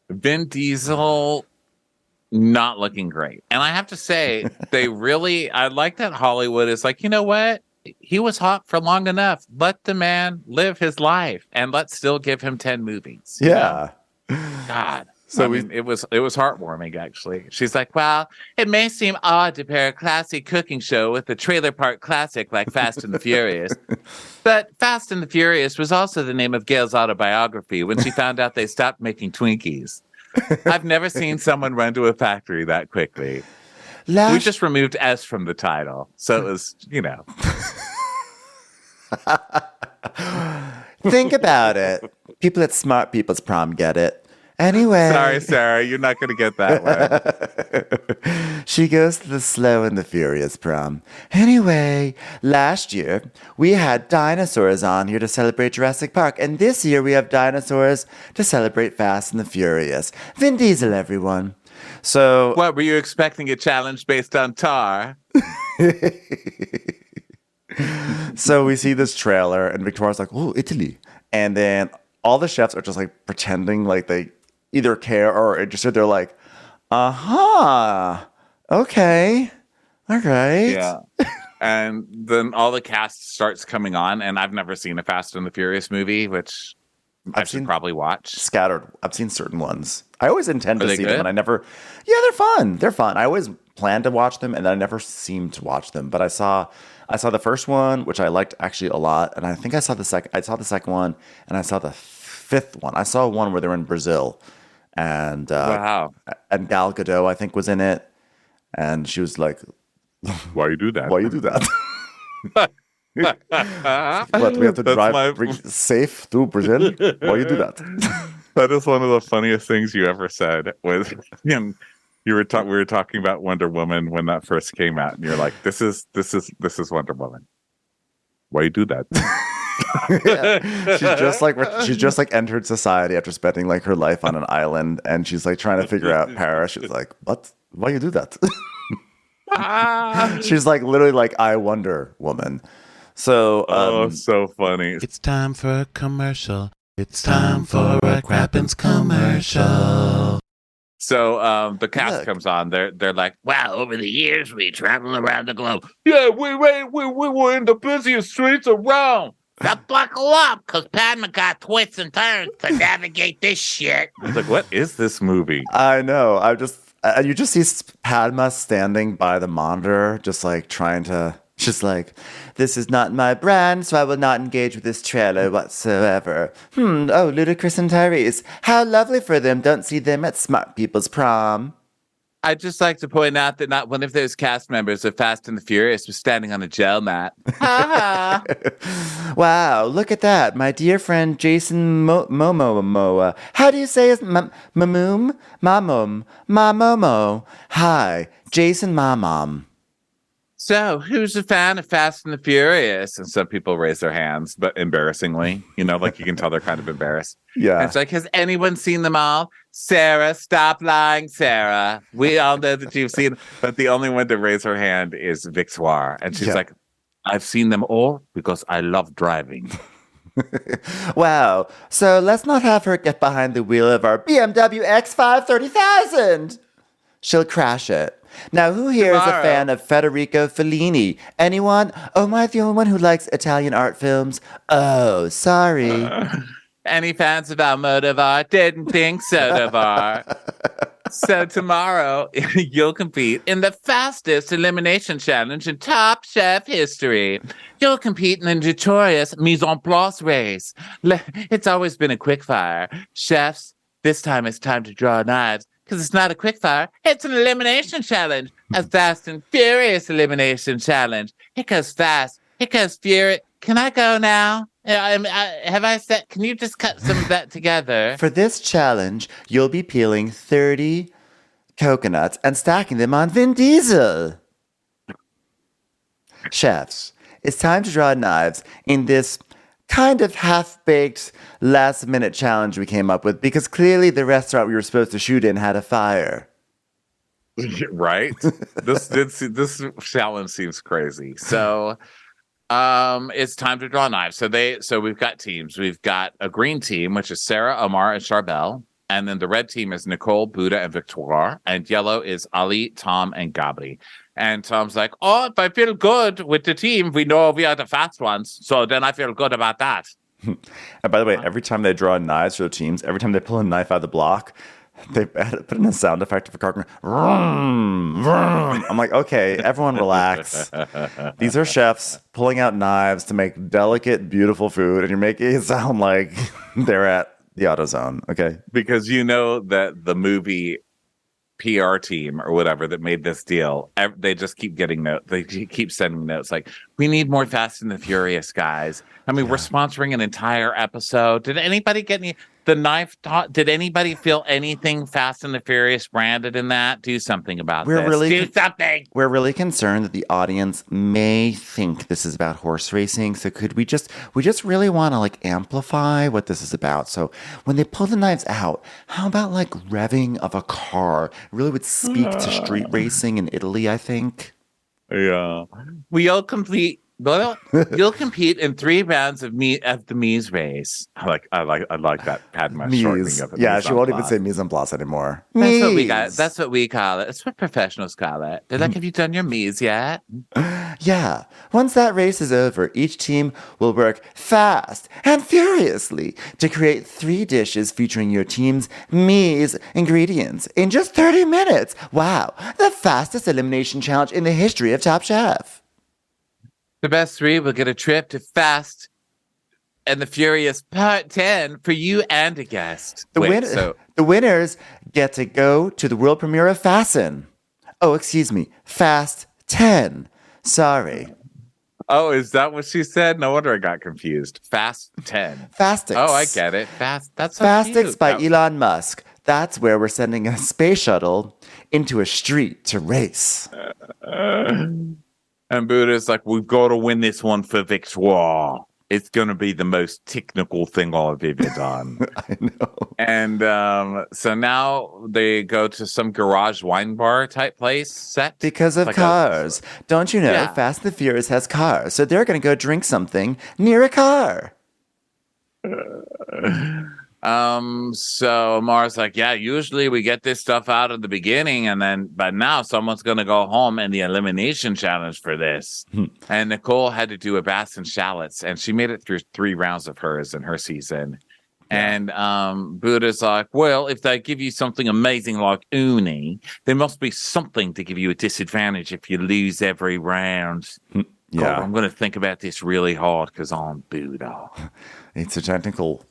Vin Diesel not looking great. And I have to say, I like that Hollywood is like, you know what? He was hot for long enough. Let the man live his life and let's still give him 10 movies. Yeah. God. So it was heartwarming, actually. She's like, well, it may seem odd to pair a classy cooking show with a trailer park classic like Fast and the Furious. But Fast and the Furious was also the name of Gail's autobiography when she found out they stopped making Twinkies. I've never seen someone run to a factory that quickly. We just removed S from the title. So it was, Think about it. People at Smart People's Prom get it. Anyway. Sorry, Sarah, you're not going to get that one. She goes to the Slow and the Furious prom. Anyway, last year we had dinosaurs on here to celebrate Jurassic Park, and this year we have dinosaurs to celebrate Fast and the Furious. Vin Diesel, everyone. So, what, were you expecting a challenge based on tar? So we see this trailer, and Victoire's like, "Oh, Italy," and then all the chefs are just like pretending like they either care or are interested. They're like, okay, all right. Yeah. And then all the cast starts coming on, and I've never seen a Fast and the Furious movie, which I should probably watch. Scattered. I've seen certain ones. I always intend to see good? them, and I never. Yeah, they're fun. They're fun. I always plan to watch them, and I never seem to watch them. But I saw the first one, which I liked actually a lot, and I think I saw the second. I saw the second one, and I saw the fifth one. I saw one where they're in Brazil. And wow. And Gal Gadot, I think, was in it. And she was like, why you do that? Why you do that? What, we have to drive safe through Brazil? Why you do that? That is one of the funniest things you ever said. Was we were talking about Wonder Woman when that first came out, and you're like, this is Wonder Woman. Why you do that? Yeah. She's just like entered society after spending like her life on an island, and she's like trying to figure out Paris. She's like, what? Why you do that? She's like literally like, I Wonder Woman. So so funny. It's time for a commercial. It's time for a Crappens commercial. So the cast Look. comes on. They're like, wow, over the years we travel around the globe. Yeah, we were in the busiest streets of Rome. Now buckle up, because Padma got twists and turns to navigate this shit. I was like, what is this movie? I know. You just see Padma standing by the monitor, just like trying to, just like, this is not my brand, so I will not engage with this trailer whatsoever. Oh, Ludacris and Tyrese. How lovely for them. Don't see them at smart people's prom. I'd just like to point out that not one of those cast members of Fast and the Furious was standing on a gel mat. Wow, look at that. My dear friend Jason Momoa. How do you say his Mamoom? Mamomo. Hi, Jason Mamam. So, who's a fan of Fast and the Furious? And some people raise their hands, but embarrassingly, like you can tell they're kind of embarrassed. Yeah. And it's like, has anyone seen them all? Sarah, stop lying, Sarah. We all know that you've seen, but the only one to raise her hand is Victoire. And she's like, I've seen them all because I love driving. Wow. So let's not have her get behind the wheel of our BMW X5 30,000. She'll crash it. Now, who here is a fan of Federico Fellini? Anyone? Oh, am I the only one who likes Italian art films? Oh, sorry. Any fans of Almodovar? Didn't think so, Devar. So tomorrow, you'll compete in the fastest elimination challenge in Top Chef history. You'll compete in the notorious mise en place race. It's always been a quick fire. Chefs, this time it's time to draw knives. Because it's not a quick fire, it's an elimination challenge. A fast and furious elimination challenge. It goes fast. It goes furious. Can I go now? Have I said? Can you just cut some of that together? For this challenge, you'll be peeling 30 coconuts and stacking them on Vin Diesel. Chefs, it's time to draw knives in this kind of half-baked last-minute challenge we came up with, because clearly the restaurant we were supposed to shoot in had a fire. Right? This challenge seems crazy. So it's time to draw knives. So we've got teams. We've got a green team, which is Sarah, Omar, and Charbel. And then the red team is Nicole, Buddha, and Victoire. And yellow is Ali, Tom, and Gabri. And Tom's like, oh, if I feel good with the team, we know we are the fast ones. So then I feel good about that. And by the way, every time they draw knives for the teams, every time they pull a knife out of the block, they put in a sound effect of a car going, vroom, vroom. I'm like, okay, everyone relax. These are chefs pulling out knives to make delicate, beautiful food, and you're making it sound like they're at the AutoZone, okay? Because you know that the movie PR team or whatever that made this deal, they just keep getting notes. They keep sending notes like, we need more Fast and the Furious, guys. I mean, we're sponsoring an entire episode. Did anybody get the knife? Did anybody feel anything Fast and the Furious branded in that? Do something about this. Do something. We're really concerned that the audience may think this is about horse racing. So we just really want to like amplify what this is about. So when they pull the knives out, how about like revving of a car? It really would speak to street racing in Italy, I think. Yeah. You'll compete in 3 rounds of the mise race. I like that Padma shortening of it. Yeah, she won't even say mise en place anymore. That's what we got. That's what we call it. That's what professionals call it. They're like, have you done your mise yet? Yeah. Once that race is over, each team will work fast and furiously to create 3 dishes featuring your team's mise ingredients in just 30 minutes. Wow. The fastest elimination challenge in the history of Top Chef. The best 3 will get a trip to Fast and the Furious Part 10 for you and a guest. The winners get to go to the world premiere of Fasten. Oh, excuse me. Fast 10. Sorry. Oh, is that what she said? No wonder I got confused. Fast 10. Fastix. Oh, I get it. That's so Fastix cute. by Elon Musk. That's where we're sending a space shuttle into a street to race. And Buddha's like, we've got to win this one for Victoire. It's going to be the most technical thing I've ever done. I know. And so now they go to some garage wine bar type place set. Because of like cars. Don't you know, Yeah. Fast and the Furious has cars. So they're going to go drink something near a car. So Mara's like, yeah, usually we get this stuff out at the beginning, but now someone's gonna go home in the elimination challenge for this. And Nicole had to do a bass and shallots, and she made it through 3 rounds of hers in her season. Yeah. And Buddha's like, well, if they give you something amazing like uni, there must be something to give you a disadvantage if you lose every round. Yeah. God, I'm going to think about this really hard because I'm Buddha. It's a technical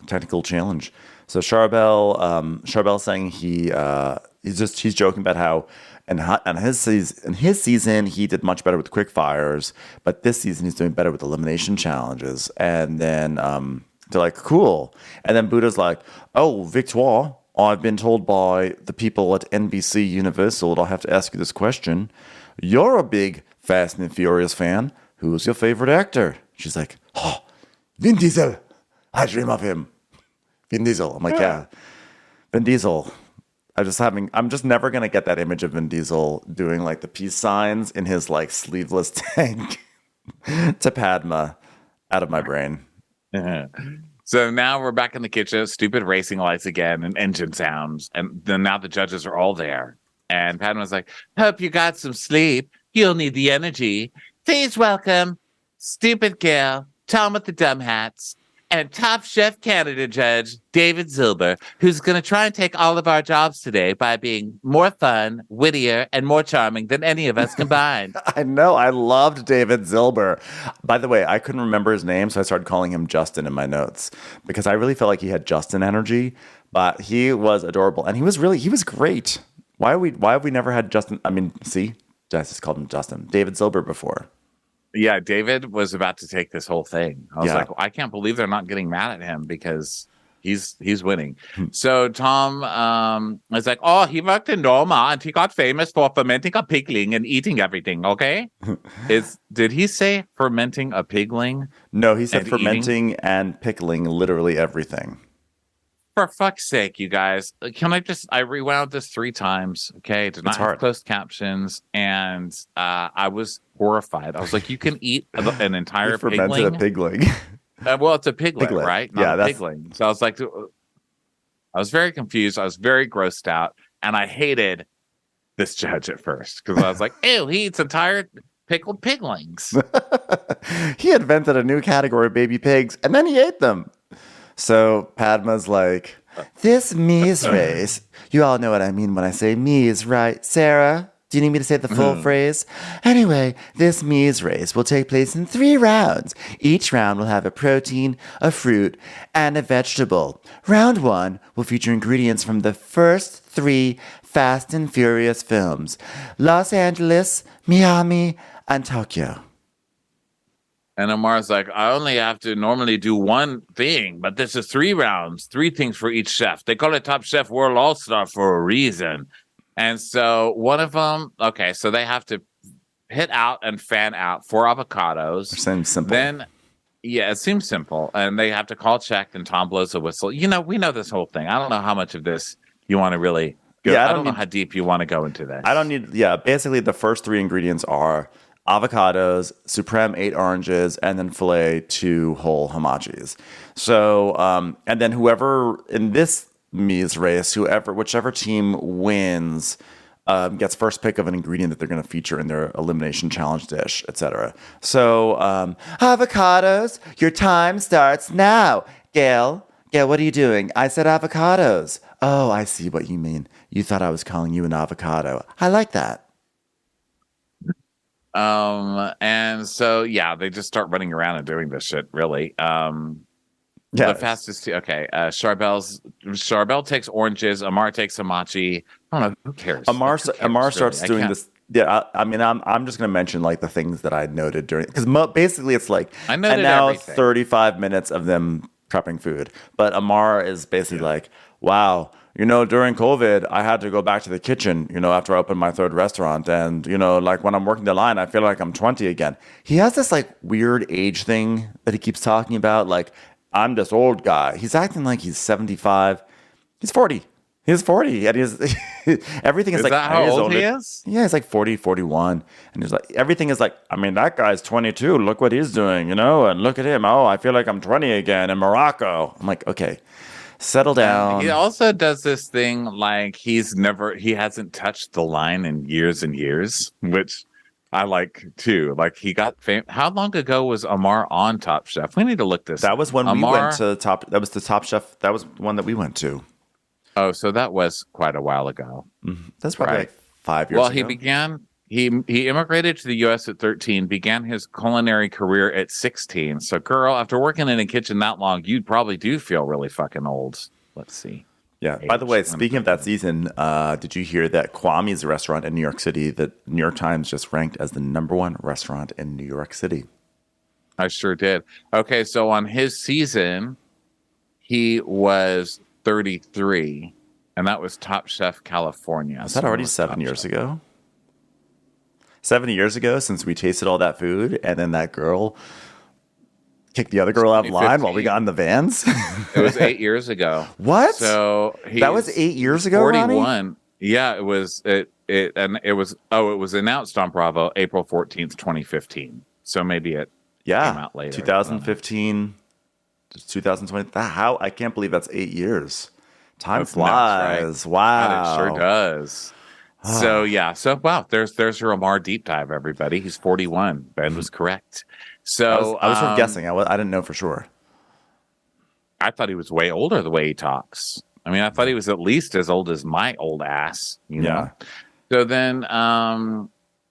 challenge. So Charbel saying he's joking about how in his season he did much better with quick fires, but this season he's doing better with elimination challenges. And then they're like, cool. And then Buddha's like, oh, Victoire, I've been told by the people at NBC Universal that I have to ask you this question. You're a big Fast and Furious fan. Who's your favorite actor? She's like, oh, Vin Diesel. I dream of him. Vin Diesel. I'm like, yeah. Vin Diesel. I'm just never gonna get that image of Vin Diesel doing like the peace signs in his like sleeveless tank to Padma out of my brain. So now we're back in the kitchen, stupid racing lights again and engine sounds. And then now the judges are all there. And Padma's like, hope you got some sleep. You'll need the energy. Please welcome stupid Gail, Tom with the dumb hats, and Top Chef Canada judge David Zilber, who's going to try and take all of our jobs today by being more fun, wittier, and more charming than any of us combined. I know. I loved David Zilber. By the way, I couldn't remember his name, so I started calling him Justin in my notes because I really felt like he had Justin energy, but he was adorable. And he was great. Why have we never had Justin? I mean, see, Jess just called him Justin. David Zilber before. Yeah, David was about to take this whole thing. I was like, I can't believe they're not getting mad at him because he's winning. So Tom is like, oh, he worked in Roma and he got famous for fermenting a pigling and eating everything, okay? Did he say fermenting a pigling? No, he said fermenting and pickling literally everything. For fuck's sake, you guys, I rewound this 3 times, okay? Did not have closed captions, and I was horrified. I was like, you can eat an entire pigling? Fermented a pigling. Well, it's a piglet, right? Not a pigling. So I was like, I was very confused. I was very grossed out, and I hated this judge at first because I was like, ew, he eats entire pickled piglings. He invented a new category of baby pigs, and then he ate them. So Padma's like, this Mies race. You all know what I mean when I say Mies, right? Sarah, do you need me to say the full phrase? Anyway, this Mies race will take place in 3 rounds. Each round will have a protein, a fruit, and a vegetable. Round 1 will feature ingredients from the first 3 Fast and Furious films: Los Angeles, Miami, and Tokyo. And Amar's like, I only have to normally do one thing, but this is 3 rounds, 3 things for each chef. They call it Top Chef World All-Star for a reason. And so one of them, okay, so they have to hit out and fan out 4 avocados. It seems simple. Then, yeah, it seems simple. And they have to call check and Tom blows a whistle. You know, we know this whole thing. I don't know how much of this you want to really go. I don't know how deep you want to go into this. I don't need, basically the first 3 ingredients are avocados, Supreme 8 oranges, and then filet 2 whole hamachis. So, and then whoever in this Mies race, whichever team wins, gets first pick of an ingredient that they're going to feature in their elimination challenge dish, etc. So, avocados, your time starts now. Gail, what are you doing? I said avocados. Oh, I see what you mean. You thought I was calling you an avocado. I like that. And so, they just start running around and doing this shit, really. The fastest, Charbel takes oranges, Amar takes hamachi. I don't know, who cares? Amar starts doing this. Yeah, I'm just going to mention like the things that I noted during, because basically it's like, I noted and now everything. 35 minutes of them prepping food. But Amar is basically like, wow, during COVID, I had to go back to the kitchen, after I opened my 3rd restaurant. And, like when I'm working the line, I feel like I'm 20 again. He has this like weird age thing that he keeps talking about. Like, I'm this old guy. He's acting like he's 75. He's 40. He's 40. And everything is like, that how old he is? Yeah, he's like 40, 41. And he's like, everything is like, that guy's 22. Look what he's doing, and look at him. Oh, I feel like I'm 20 again in Morocco. I'm like, okay. Settle down. He also does this thing like he hasn't touched the line in years and years, which I like too. Like he got How long ago was Amar on Top Chef? We need to look this. That was when we Amar, went to Top. That was the Top Chef. That was one that we went to. Oh, so that was quite a while ago. That's probably Right. like 5 years Well, ago. he began. He immigrated to the U.S. at 13, began his culinary career at 16. So, girl, after working in a kitchen that long, you probably do feel really fucking old. Let's see. Yeah. By the way, Age. speaking of that season, did you hear that Kwame's restaurant in New York City, that New York Times just ranked as the #1 restaurant in New York City? I sure did. Okay, so on his season, he was 33, and that was Top Chef California. Was that already 7 years ago? 7 years ago since we tasted all that food, and then that girl kicked the other girl out of line while we got in the vans? It was 8 years ago. What? So that was 8 years ago, 41. Ronnie? Yeah, it was it was announced on Bravo April 14th, 2015. So maybe it came out later. 2015 to 2020. How I can't believe that's 8 years. Time That's flies. nuts, right? Wow. God, it sure does. So yeah, so wow, there's your Amar deep dive, everybody. He's 41. Ben was correct. So I was sort of guessing. I didn't know for sure. I thought he was way older the way he talks. I mean, I thought he was at least as old as my old ass, you know? So then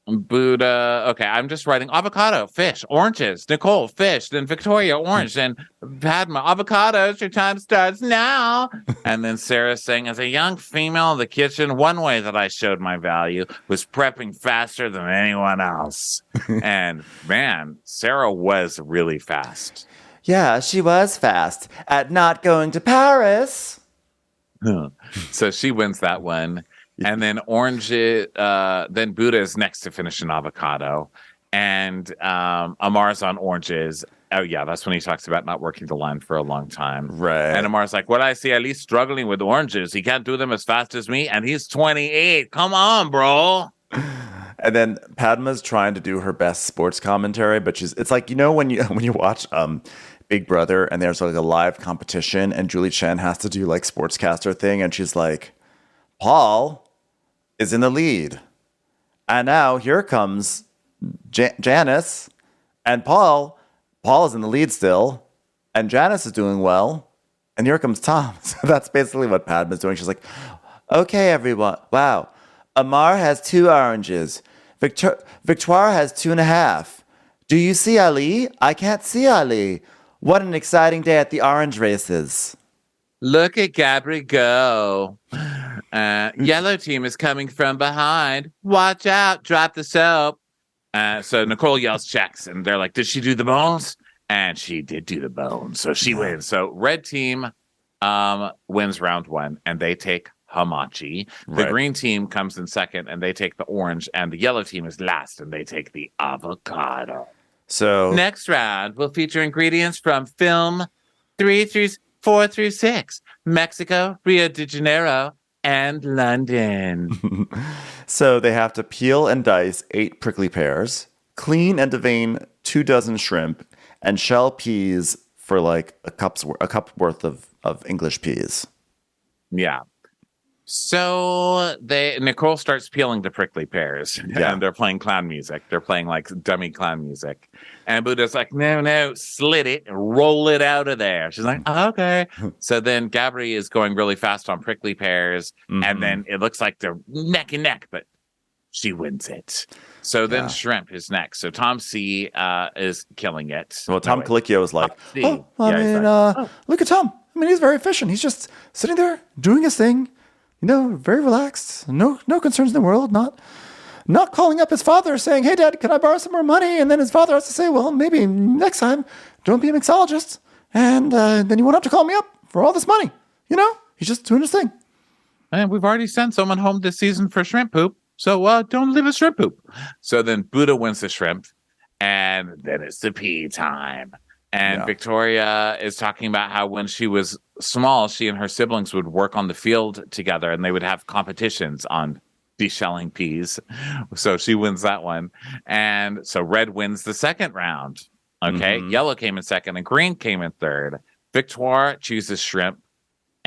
Buddha, okay, I'm just writing avocado, fish, oranges, Nicole, fish, then Victoria, orange, then Padma, avocados, your time starts now. And then Sarah saying, as a young female in the kitchen, one way that I showed my value was prepping faster than anyone else. And man, Sarah was really fast. Yeah, she was fast at not going to Paris. So she wins that one. And then then Buddha is next to finish an avocado. And Amar's on oranges. Oh, yeah, that's when he talks about not working the line for a long time. Right. And Amar's like, what I see, at least struggling with oranges. He can't do them as fast as me. And he's 28. Come on, bro. And then Padma's trying to do her best sports commentary, but it's like, you know, when you watch Big Brother and there's like a live competition and Julie Chen has to do like sportscaster thing. And she's like, Paul is in the lead. And now here comes Janice, and Paul is in the lead still, and Janice is doing well, and here comes Tom. So that's basically what Padma's doing. She's like, okay, everyone. Wow. Amar has 2 oranges. Victoire has 2.5. Do you see Ali? I can't see Ali. What an exciting day at the orange races. Look at Gabri go. Yellow team is coming from behind. Watch out. Drop the soap. So Nicole yells checks, and they're like, did she do the bones? And she did do the bones. So she wins. So red team wins round 1, and they take Hamachi. The green team comes in second, and they take the orange. And the yellow team is last, and they take the avocado. So Next round will feature ingredients from film 4 through 6, Mexico, Rio de Janeiro, and London. So they have to peel and dice 8 prickly pears, clean and devein 2 dozen shrimp, and shell peas for like a cup worth of English peas. Yeah. So Nicole starts peeling the prickly pears, and they're playing clown music. They're playing like dummy clown music. And Buddha's like, no, slit it and roll it out of there. She's like, okay. So then Gabri is going really fast on prickly pears, and then it looks like they're neck and neck, but she wins it. So then shrimp is next. So Tom C is killing it. Well, Tom Colicchio is like, look at Tom. I mean, he's very efficient. He's just sitting there doing his thing. You know, very relaxed, no concerns in the world, not calling up his father saying, hey, Dad, can I borrow some more money? And then his father has to say, well, maybe next time, don't be a mixologist. And then you won't have to call me up for all this money. You know, he's just doing his thing. And we've already sent someone home this season for shrimp poop. So don't leave a shrimp poop. So then Buddha wins the shrimp. And then it's the pea time. And Victoria is talking about how when she was small, she and her siblings would work on the field together and they would have competitions on deshelling peas. So she wins that one. And so red wins the second round. Okay. Yellow came in second and green came in third. Victoire chooses shrimp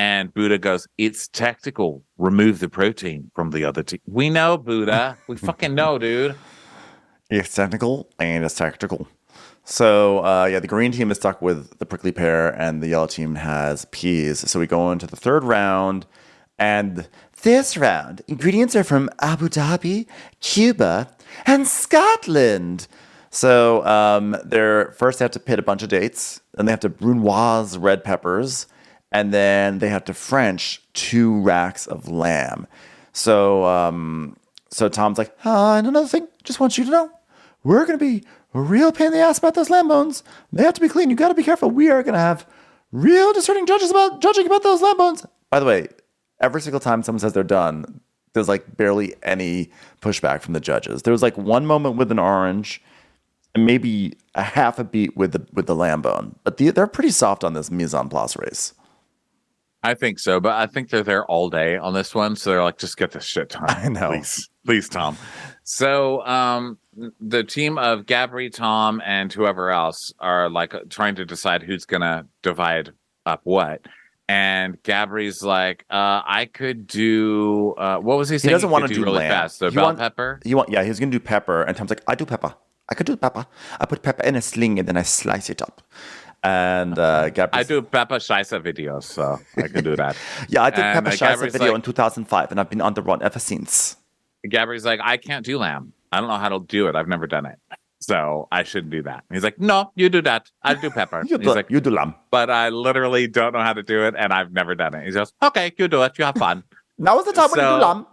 And Buddha goes, it's tactical. Remove the protein from the other team. We know, Buddha. We fucking know, dude. It's technical and it's tactical. So, the green team is stuck with the prickly pear and the yellow team has peas. So we go into the third round. And this round, ingredients are from Abu Dhabi, Cuba, and Scotland. So they have to pit a bunch of dates. And they have to brunoise red peppers. And then they have to French 2 racks of lamb. So Tom's like, and another thing, just want you to know, we're going to be a real pain in the ass about those lamb bones. They have to be clean. You got to be careful. We are going to have real discerning judges about judging about those lamb bones. By the way, every single time someone says they're done, there's like barely any pushback from the judges. There was like one moment with an orange and maybe a half a beat with the lamb bone. But they're pretty soft on this mise en place race. I think so, but I think they're there all day on this one. So they're like, just get this shit done. I know. Please, Tom. So the team of Gabri, Tom, and whoever else are like trying to decide who's going to divide up what. And Gabri's like, I could do, what was he saying? He doesn't want to do really lamb. fast. The bell pepper? He was going to do pepper. And Tom's like, I do pepper. I could do pepper. I put pepper in a sling and then I slice it up. And Gabri, I do Peppa Scheisse videos, so I can do that. Yeah, I did Peppa Scheisse Gabri's video like, in 2005, and I've been on the run ever since. Gabri's like, I can't do lamb. I don't know how to do it. I've never done it. So I shouldn't do that. He's like, no, you do that. I'll do pepper. You do lamb. But I literally don't know how to do it, and I've never done it. He goes, okay, you do it. You have fun. Now is the time when you do lamb.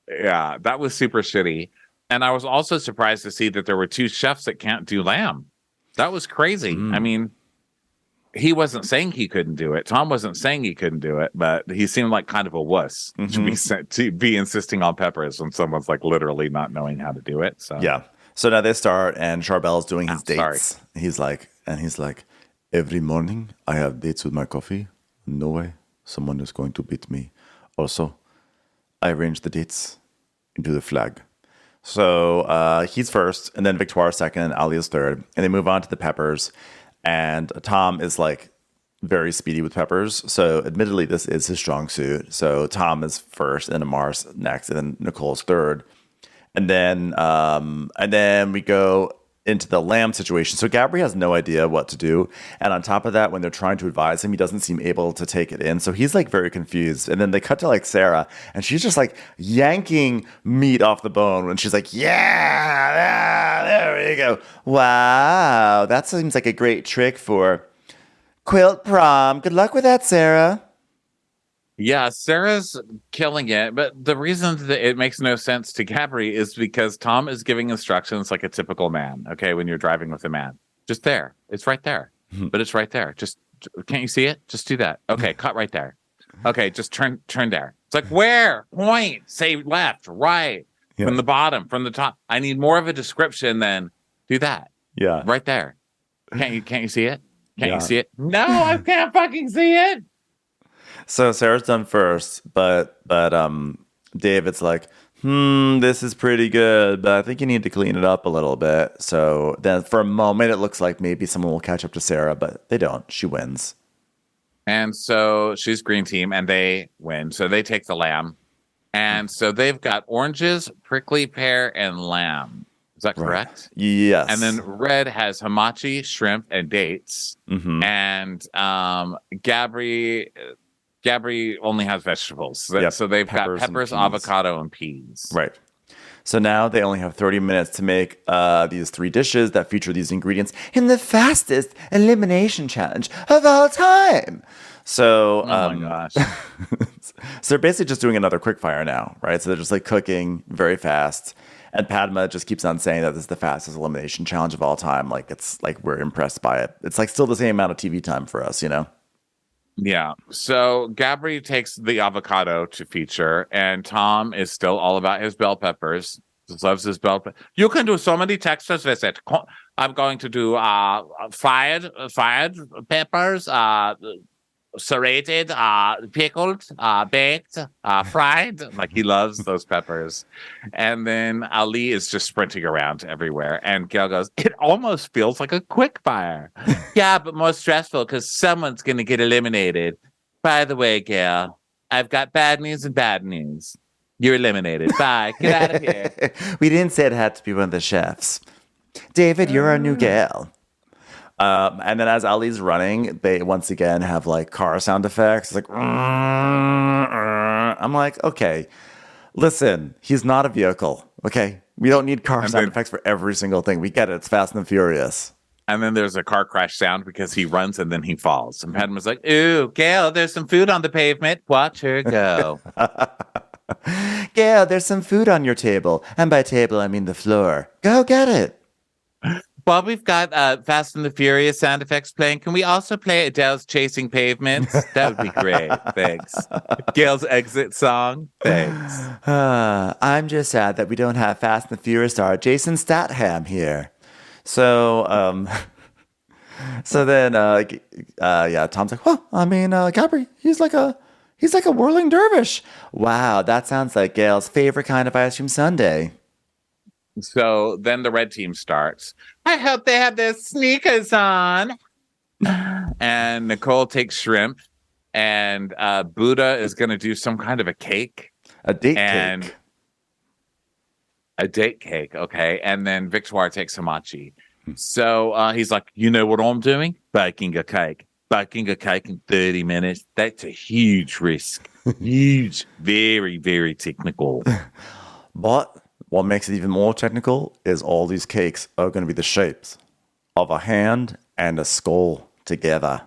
Yeah, that was super shitty. And I was also surprised to see that there were 2 chefs that can't do lamb. That was crazy. I mean, he wasn't saying he couldn't do it. Tom wasn't saying he couldn't do it, but he seemed like kind of a wuss to be insisting on peppers when someone's like literally not knowing how to do it. So yeah. So now they start, and Charbel's doing his dates. Sorry. He's like, every morning I have dates with my coffee. No way someone is going to beat me. Also, I arrange the dates into the flag. So he's first, and then Victoire second, and Ali is third, and they move on to the peppers. And Tom is like very speedy with peppers. So admittedly, this is his strong suit. So Tom is first, and then Amar's next, and then Nicole's third. And then we go into the lamb situation. So Gabri has no idea what to do. And on top of that, when they're trying to advise him, he doesn't seem able to take it in. So he's like very confused. And then they cut to like Sarah, and she's just like yanking meat off the bone. And she's like, yeah, there we go. Wow, that seems like a great trick for quilt prom. Good luck with that, Sarah. yeah, Sarah's killing it. But the reason that it makes no sense to Gabri is because Tom is giving instructions like a typical man. Okay, when you're driving with a man, just there, it's right there, but it's right there. Just can't you see it? Just do that. Okay, cut right there. Okay, just turn there. It's like where? Point. Say left, right, from the bottom, from the top. I need more of a description than do that. Yeah, right there. Can't you see it? Can't you see it? No, I can't fucking see it. So Sarah's done first, but David's like, this is pretty good, but I think you need to clean it up a little bit. So then for a moment, it looks like maybe someone will catch up to Sarah, but they don't. She wins. And so she's green team, and they win. So they take the lamb. And so they've got oranges, prickly pear, and lamb. Is that correct? Right. Yes. And then red has hamachi, shrimp, and dates. And Gabri only has vegetables. So they've got peppers, avocado, and peas. Right. So now they only have 30 minutes to make these 3 dishes that feature these ingredients in the fastest elimination challenge of all time. So, oh my gosh. So they're basically just doing another quickfire now, right? So they're just like cooking very fast. And Padma just keeps on saying that this is the fastest elimination challenge of all time. Like, it's like we're impressed by it. It's like still the same amount of TV time for us, you know? Yeah. So Gabri takes the avocado to feature, and Tom is still all about his bell peppers. Just loves his bell peppers. You can do so many textures with it. I'm going to do fried peppers, serrated, pickled, baked, fried. Like, he loves those peppers. And then Ali is just sprinting around everywhere. And Gail goes, it almost feels like a quick fire. Yeah, but more stressful because someone's going to get eliminated. by the way, Gail, I've got bad news and bad news. You're eliminated. Bye. Get out of here. We didn't say it had to be one of the chefs. David, you're our new Gail. And then as Ali's running, they once again have like car sound effects. It's like, I'm like, okay, listen, he's not a vehicle. Okay. We don't need car sound effects for every single thing. We get it. It's Fast and Furious. And then there's a car crash sound because he runs and then he falls. And Padma's like, ooh, Gail, there's some food on the pavement. Watch her go. Gail, there's some food on your table. And by table, I mean the floor. Go get it. While we've got Fast and the Furious sound effects playing, can we also play Adele's Chasing Pavements? That would be great. Thanks. Gail's exit song. Thanks. I'm just sad that we don't have Fast and the Furious star Jason Statham here. So, then, Tom's like, well, I mean, Gabri, he's like a whirling dervish. Wow, that sounds like Gail's favorite kind of ice cream sundae. So then the red team starts. I hope they have their sneakers on. And Nicole takes shrimp, and Buddha is going to do some kind of a cake. A date cake. A date cake, okay. And then Victoire takes hamachi. So he's like, you know what I'm doing? Baking a cake. Baking a cake in 30 minutes. That's a huge risk. Huge. Very, very technical. But what makes it even more technical is all these cakes are going to be the shapes of a hand and a skull together.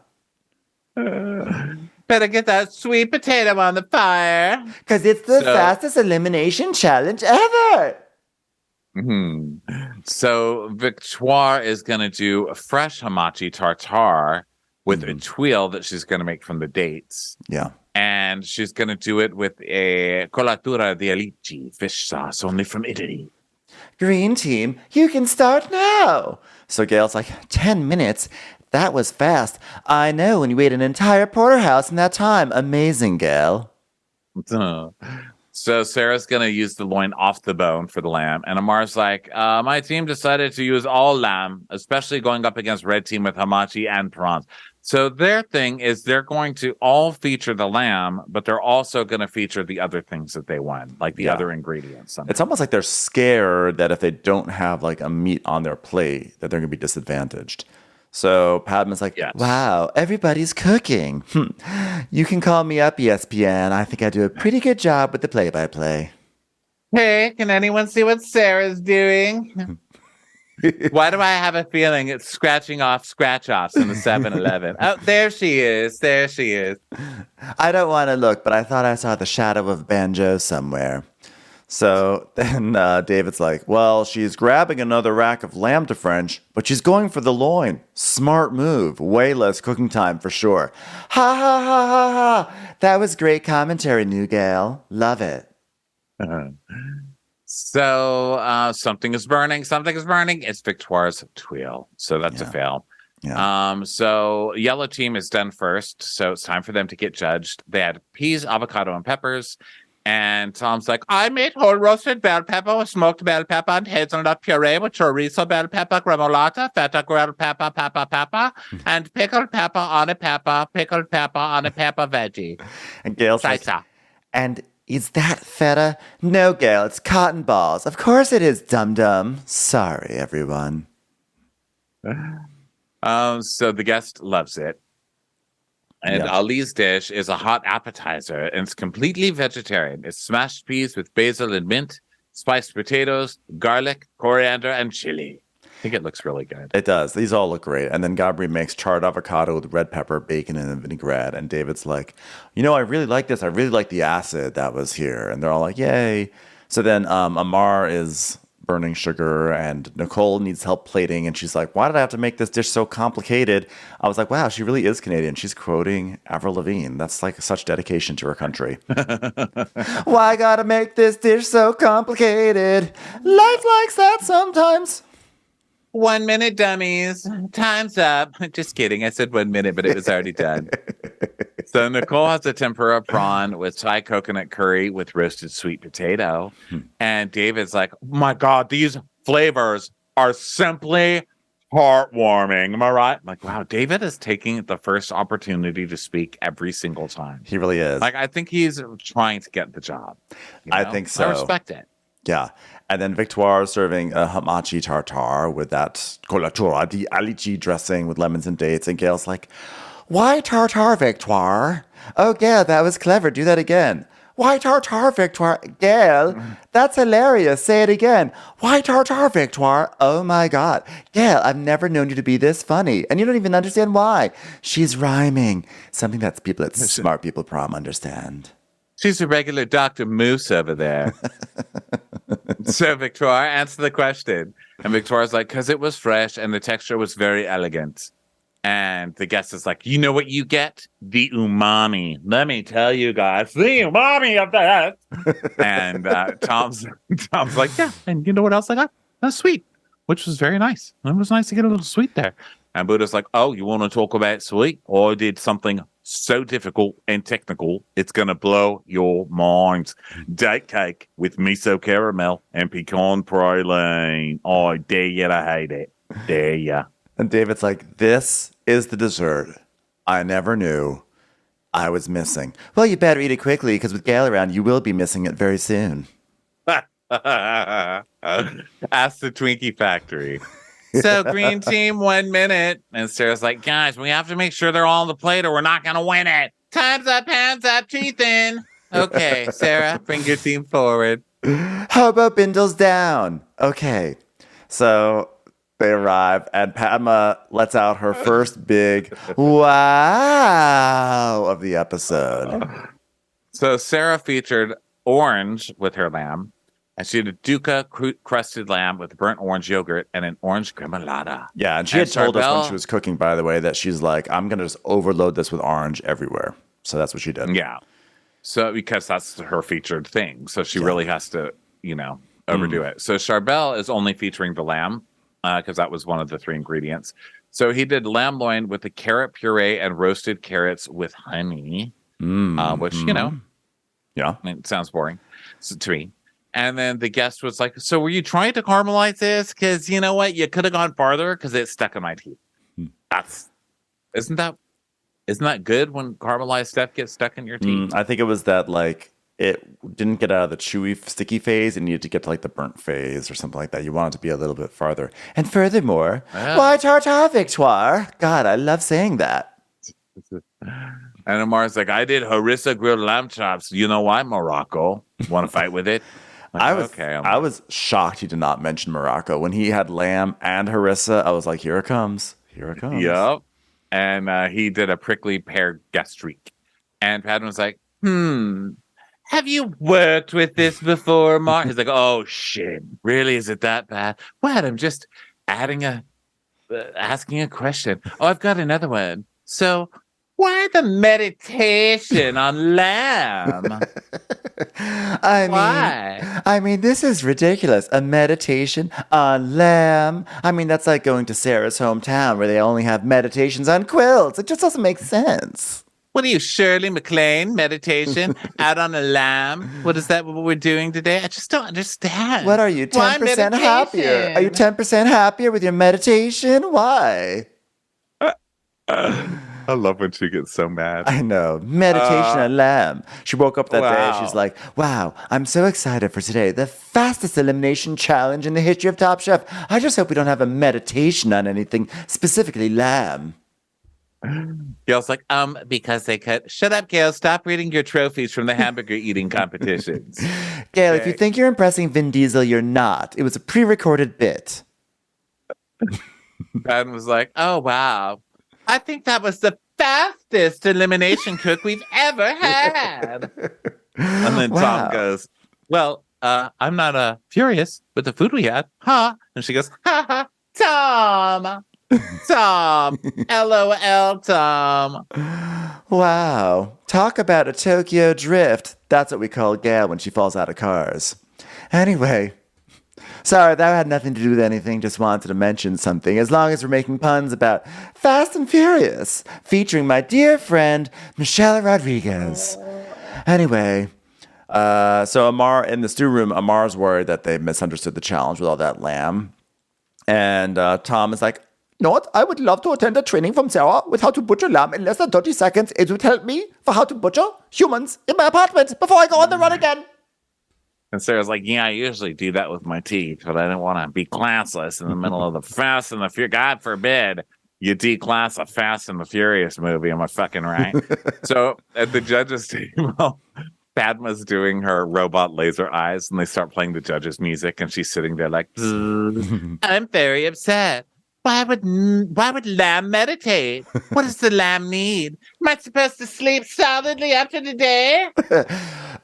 Better get that sweet potato on the fire. Because it's the fastest elimination challenge ever. So Victoire is going to do a fresh hamachi tartare with a tuile that she's going to make from the dates. Yeah. And she's going to do it with a colatura di alici fish sauce, only from Italy. Green team, you can start now. So Gail's like, 10 minutes? That was fast. I know, and you ate an entire porterhouse in that time. Amazing, Gail. So Sarah's going to use the loin off the bone for the lamb. And Amar's like, my team decided to use all lamb, especially going up against red team with hamachi and prawns. So their thing is they're going to all feature the lamb, but they're also going to feature the other things that they won, like the other ingredients. It's almost like they're scared that if they don't have like a meat on their plate, that they're going to be disadvantaged. So Padma's like, wow, everybody's cooking. You can call me up, ESPN. I think I do a pretty good job with the play-by-play. Hey, can anyone see what Sarah's doing? Why do I have a feeling it's scratching off scratch-offs in the 7-Eleven? Oh, there she is. There she is. I don't want to look, but I thought I saw the shadow of banjo somewhere. So then David's like, well, she's grabbing another rack of lamb to French, but she's going for the loin. Smart move. Way less cooking time for sure. Ha ha ha ha ha. That was great commentary, New Gail. Love it. So something is burning. Something is burning. It's Victoire's tuile. So that's a fail. Yeah. So yellow team is done first. So it's time for them to get judged. They had peas, avocado, and peppers. And Tom's like, I made whole roasted bell pepper with smoked bell pepper and hazelnut puree with chorizo bell pepper, gremolata, feta grilled pepper, and pickled pepper on a pepper veggie. And Gail's like, and is that feta? No, Gail, it's cotton balls. Of course it is, dum-dum. Sorry, everyone. So the guest loves it. And Ali's dish is a hot appetizer, and it's completely vegetarian. It's smashed peas with basil and mint, spiced potatoes, garlic, coriander, and chili. I think it looks really good. It does. These all look great. And then Gabri makes charred avocado with red pepper, bacon, and a vinaigrette. And David's like, I really like this. I really like the acid that was here. And they're all like, yay. So then Amar is burning sugar, and Nicole needs help plating, and she's like, why did I have to make this dish so complicated? I was like, wow, she really is Canadian. She's quoting Avril Lavigne. That's like such dedication to her country. Why gotta make this dish so complicated? Life likes that sometimes. 1 minute, dummies. Time's up. Just kidding. I said 1 minute, but it was already done. So Nicole has a tempura prawn with Thai coconut curry with roasted sweet potato. And David's like, oh my God, these flavors are simply heartwarming. Am I right? I'm like, wow, David is taking the first opportunity to speak every single time. He really is. Like, I think he's trying to get the job. I think so. I respect it. Yeah. And then Victoire serving a hamachi tartare with that colatura di alici dressing with lemons and dates. And Gail's like, why tartare, Victoire? Oh, Gail, that was clever. Do that again. Why tartare, Victoire? Gail, that's hilarious. Say it again. Why tartare, Victoire? Oh, my God. Gail, I've never known you to be this funny. And you don't even understand why. She's rhyming. Something that people at Smart People Prom understand. She's a regular Dr. Moose over there. So Victoire, answer the question. And Victoire's like, because it was fresh and the texture was very elegant. And the guest is like, you know what you get? The umami. Let me tell you guys, the umami of that. And Tom's like, yeah. And you know what else I got? A sweet, which was very nice. It was nice to get a little sweet there. And Buddha's like, oh, you want to talk about sweet? I did something so difficult and technical, it's going to blow your minds. Date cake with miso caramel and pecan praline. Oh, I dare you to hate it. Dare ya. And David's like, this is the dessert I never knew I was missing. Well, you better eat it quickly because with Gail around, you will be missing it very soon. Ask the Twinkie Factory. So, green team, 1 minute. And Sarah's like, guys, we have to make sure they're all on the plate or we're not going to win it. Time's up, hands up, teeth in. Okay, Sarah, bring your team forward. How about bindles down? Okay. So they arrive and Padma lets out her first big wow of the episode. So Sarah featured orange with her lamb. And she had a duca crusted lamb with burnt orange yogurt and an orange gremolata. Yeah, and she had told us when she was cooking, by the way, that she's like, I'm going to just overload this with orange everywhere. So that's what she did. Yeah. So because that's her featured thing. So she really has to, overdo it. So Charbel is only featuring the lamb because that was one of the 3 ingredients. So he did lamb loin with the carrot puree and roasted carrots with honey, which, yeah, I mean, it sounds boring to me. And then the guest was like, so were you trying to caramelize this? Because you know what? You could have gone farther because it stuck in my teeth. Isn't that good when caramelized stuff gets stuck in your teeth? I think it was that like it didn't get out of the chewy, sticky phase and needed to get to like the burnt phase or something like that. You want it to be a little bit farther. And furthermore, why tartare, Victoire? God, I love saying that. And Amar's like, I did harissa grilled lamb chops. You know why? Morocco. Want to fight with it? Like, I was shocked he did not mention Morocco. When he had lamb and harissa, I was like, here it comes. Here it comes. Yep. And he did a prickly pear gastrique. And Padma was like, have you worked with this before, Mark? He's like, oh, shit. Really? Is it that bad? What? I'm just asking a question. Oh, I've got another one. So why the meditation on lamb? I mean, this is ridiculous. A meditation on lamb. I mean, that's like going to Sarah's hometown where they only have meditations on quilts. It just doesn't make sense. What are you, Shirley MacLaine? Meditation out on a lamb? What is that? What we're doing today? I just don't understand. What are you, 10% happier? Are you 10% happier with your meditation? Why? I love when she gets so mad. I know. Meditation on lamb. She woke up that day. She's like, wow, I'm so excited for today. The fastest elimination challenge in the history of Top Chef. I just hope we don't have a meditation on anything, specifically lamb. Gail's like, because they cut. Shut up, Gail. Stop reading your trophies from the hamburger eating competitions. Gail, if you think you're impressing Vin Diesel, you're not. It was a pre-recorded bit. Ben was like, oh, wow. I think that was the fastest elimination cook we've ever had. And then Tom goes, well, I'm not furious with the food we had. Huh? And she goes, ha ha, Tom. Tom. LOL, Tom. Wow. Talk about a Tokyo drift. That's what we call Gail when she falls out of cars. Anyway. Sorry, that had nothing to do with anything. Just wanted to mention something. As long as we're making puns about Fast and Furious, featuring my dear friend, Michelle Rodriguez. Anyway, so Amar, in the stew room, Amar's worried that they misunderstood the challenge with all that lamb. And Tom is like, Not, I would love to attend a training from Sarah with how to butcher lamb in less than 30 seconds. It would help me for how to butcher humans in my apartment before I go on the run again. And Sarah's like, yeah, I usually do that with my teeth, but I didn't want to be classless in the middle of the Fast and the Furious. God forbid you declass a Fast and the Furious movie. Am I fucking right? So at the judges' table, Padma's doing her robot laser eyes, and they start playing the judges' music, and she's sitting there like, I'm very upset. Why would lamb meditate? What does the lamb need? Am I supposed to sleep solidly after the day?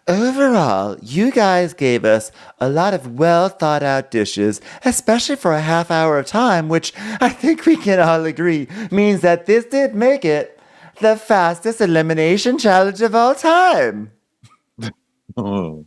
Overall, you guys gave us a lot of well thought out dishes, especially for a half hour of time, which I think we can all agree means that this did make it the fastest elimination challenge of all time. So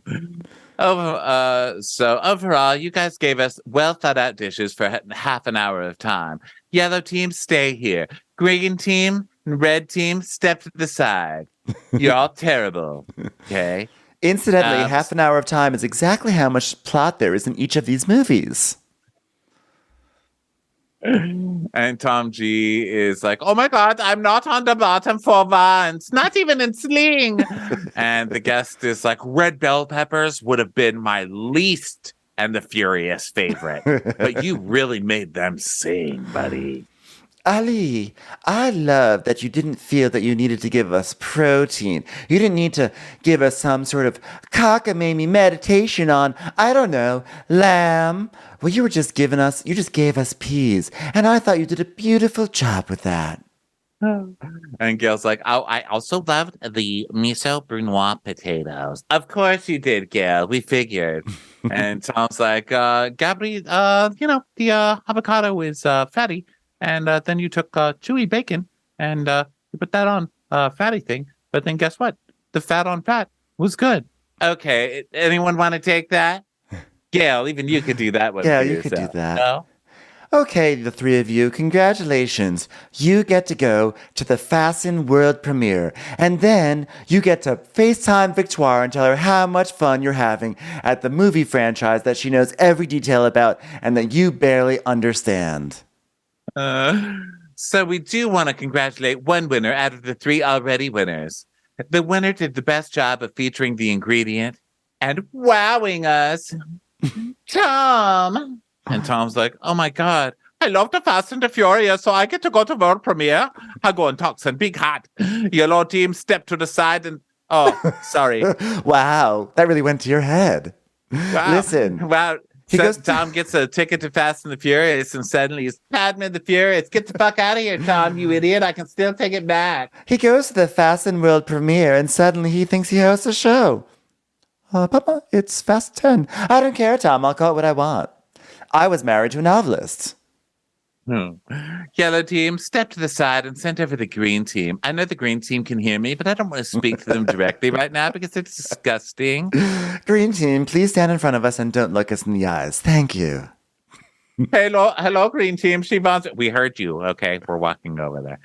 overall, you guys gave us well thought out dishes for half an hour of time. Yellow team, stay here. Green team and red team, step to the side. You're all terrible. Okay. Incidentally, half an hour of time is exactly how much plot there is in each of these movies. And Tom G is like, oh my God, I'm not on the bottom for once, not even in sling. And the guest is like, red bell peppers would have been my least and the Furious favorite, but you really made them sing, buddy. Ali, I love that you didn't feel that you needed to give us protein. You didn't need to give us some sort of cockamamie meditation on, I don't know, lamb. Well, you just gave us peas. And I thought you did a beautiful job with that. And Gail's like, oh, I also loved the miso brunoise potatoes. Of course you did, Gail. We figured. And Tom's like, Gabri, the avocado is fatty. And then you took chewy bacon and you put that on fatty thing. But then guess what? The fat on fat was good. Okay. Anyone want to take that? Gail, even you could do that one. Yeah, you could do that. No? Okay, the three of you, congratulations. You get to go to the Fasten World premiere. And then you get to FaceTime Victoire and tell her how much fun you're having at the movie franchise that she knows every detail about and that you barely understand. So we do want to congratulate one winner out of the three already winners. The winner did the best job of featuring the ingredient and wowing us. Tom. And Tom's like, oh my God, I love the Fast and the Furious, so I get to go to world premiere. I go and talk some big hot. Yellow team, step to the side and, oh, sorry. Wow, that really went to your head. Wow. Listen. Wow. Tom gets a ticket to Fast and the Furious, and suddenly he's Padma the Furious. Get the fuck out of here, Tom, you idiot. I can still take it back. He goes to the Fasten World premiere, and suddenly he thinks he hosts a show. Papa, it's Fast 10. I don't care, Tom. I'll call it what I want. I was married to a novelist. Yellow team, step to the side and send over the green team. I know the green team can hear me, but I don't want to speak to them directly right now because it's disgusting. Green team, please stand in front of us and don't look us in the eyes. Thank you. Hello, green team. We heard you. Okay, we're walking over there.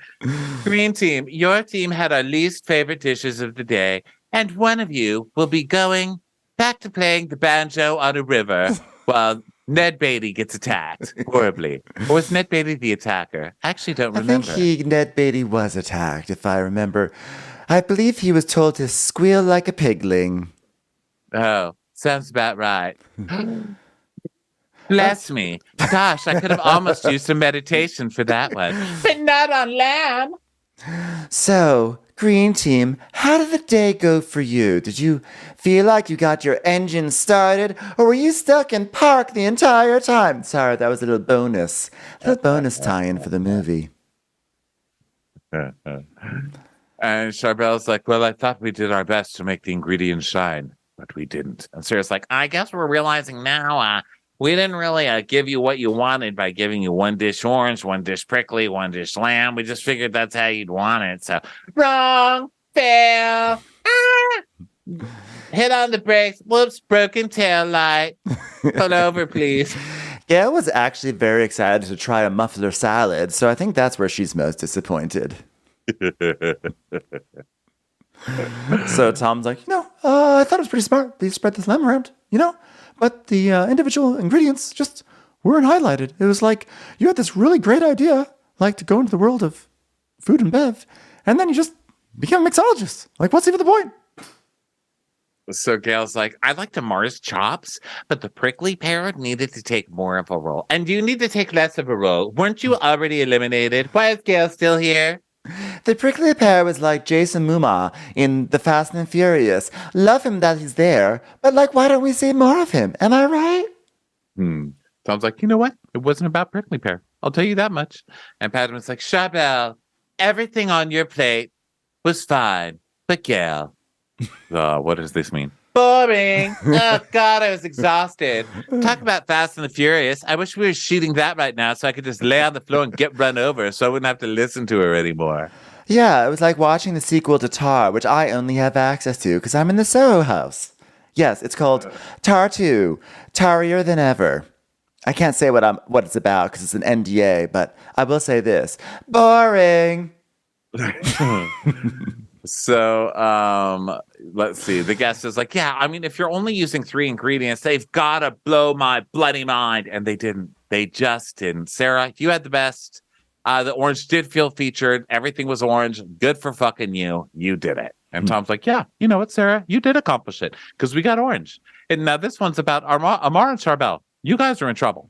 Green team, your team had our least favorite dishes of the day, and one of you will be going back to playing the banjo on a river while Ned Beatty gets attacked horribly. Or was Ned Beatty the attacker? I actually don't remember. I think Ned Beatty was attacked, if I remember. I believe he was told to squeal like a pigling. Oh, sounds about right. Bless me. Gosh, I could have almost used some meditation for that one. But not on lamb. So, Green Team, how did the day go for you? Did you feel like you got your engine started, or were you stuck in park the entire time? Sorry, that was a little bonus tie-in for the movie. And Charbel's like, well, I thought we did our best to make the ingredients shine, but we didn't. And Sarah's like, I guess we're realizing now we didn't really give you what you wanted by giving you one dish orange, one dish prickly, one dish lamb. We just figured that's how you'd want it. So wrong, fail, hit on the brakes, whoops, broken tail light. Pull over, please. Gail was actually very excited to try a muffler salad, so I think that's where she's most disappointed. So Tom's like, I thought it was pretty smart. They spread this lamb around, But the individual ingredients just weren't highlighted. It was like, you had this really great idea, like to go into the world of food and bev, and then you just become a mixologist. Like, what's even the point? So Gail's like, I like the Mars chops, but the prickly pear needed to take more of a role. And you need to take less of a role. Weren't you already eliminated? Why is Gail still here? The prickly pear was like Jason Momoa in The Fast and Furious. Love him that he's there, but like, why don't we see more of him? Am I right? Tom's like, you know what? It wasn't about prickly pear. I'll tell you that much. And Padman's like, Chabelle, everything on your plate was fine, but Gail. What does this mean? Boring. Oh, God, I was exhausted. Talk about Fast and the Furious. I wish we were shooting that right now so I could just lay on the floor and get run over so I wouldn't have to listen to her anymore. Yeah, it was like watching the sequel to Tar, which I only have access to because I'm in the Soho house. Yes, it's called Tar 2, Tarrier Than Ever. I can't say what it's about because it's an NDA, but I will say this. Boring. So, let's see. The guest is like, yeah, I mean, if you're only using 3 ingredients, they've got to blow my bloody mind. And they didn't. They just didn't. Sarah, you had the best. The orange did feel featured. Everything was orange. Good for fucking you. You did it. And Tom's like, yeah, you know what, Sarah? You did accomplish it because we got orange. And now this one's about Amar and Charbel. You guys are in trouble.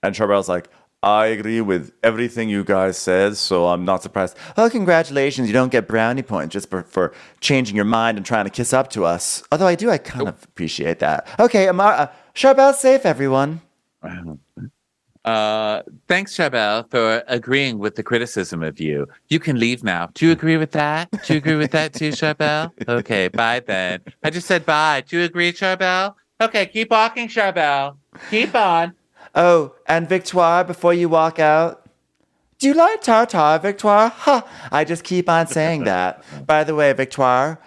And Charbel's like, I agree with everything you guys said, so I'm not surprised. Oh, congratulations. You don't get brownie points just for changing your mind and trying to kiss up to us. Although I kind of appreciate that. Okay, Charbel's safe, everyone. Thanks, Chabelle, for agreeing with the criticism of you. You can leave now. Do you agree with that? Do you agree with that too, Chabelle? Okay, bye then. I just said bye. Do you agree, Charbelle? Okay, keep walking, Charbelle. Keep on. Oh, and Victoire, before you walk out, do you like tartar, Victoire? Ha! I just keep on saying that. By the way, Victoire,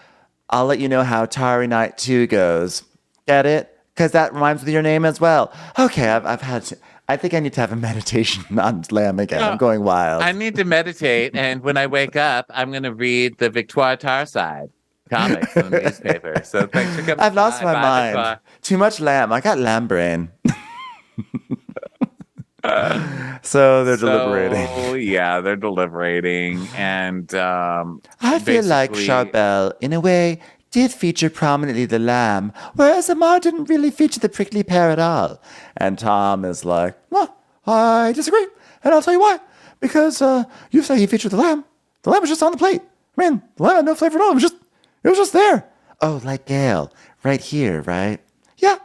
I'll let you know how Tarry Night 2 goes. Get it? Because that rhymes with your name as well. Okay, I've had to, I think I need to have a meditation on lamb again. I'm going wild. I need to meditate, and when I wake up, I'm going to read the Victoire Tarside comics in the newspaper. So thanks for coming. I've lost my mind. Victoire. Too much lamb. I got lamb brain. So they're deliberating. Oh, yeah, they're deliberating. And I feel like Charbel, in a way, did feature prominently the lamb, whereas Amar didn't really feature the prickly pear at all. And Tom is like, well, I disagree, and I'll tell you why. Because you say he featured the lamb. The lamb was just on the plate. I mean, the lamb had no flavor at all. It was just there. Oh, like Gail, right here, right? Yeah.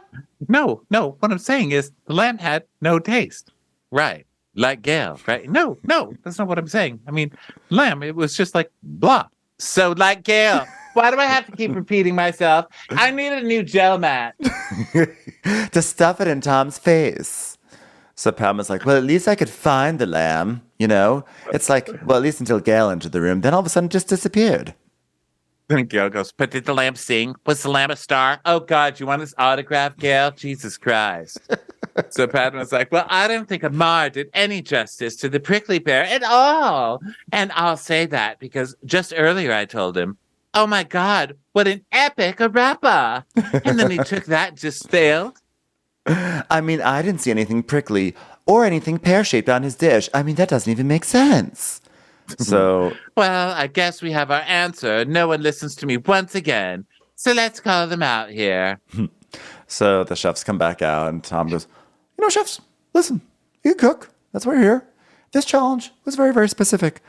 No. What I'm saying is the lamb had no taste. Right. Like Gail, right? No, that's not what I'm saying. I mean, lamb, it was just like blah. So like Gail. Why do I have to keep repeating myself? I need a new gel mat. To stuff it in Tom's face. So Pam was like, well, at least I could find the lamb, you know? It's like, well, at least until Gail entered the room. Then all of a sudden it just disappeared. Then Gail goes, but did the lamb sing? Was the lamb a star? Oh, God, you want his autograph, Gail? Jesus Christ. So Padman's like, well, I don't think Amar did any justice to the prickly pear at all. And I'll say that because just earlier I told him, oh, my God, what an epic rapper. And then he took that and just failed. I mean, I didn't see anything prickly or anything pear-shaped on his dish. I mean, that doesn't even make sense. So, well, I guess we have our answer. No one listens to me once again. So let's call them out here. So the chefs come back out and Tom goes, you know, chefs, listen, you cook. That's why you're here. This challenge was very, very specific.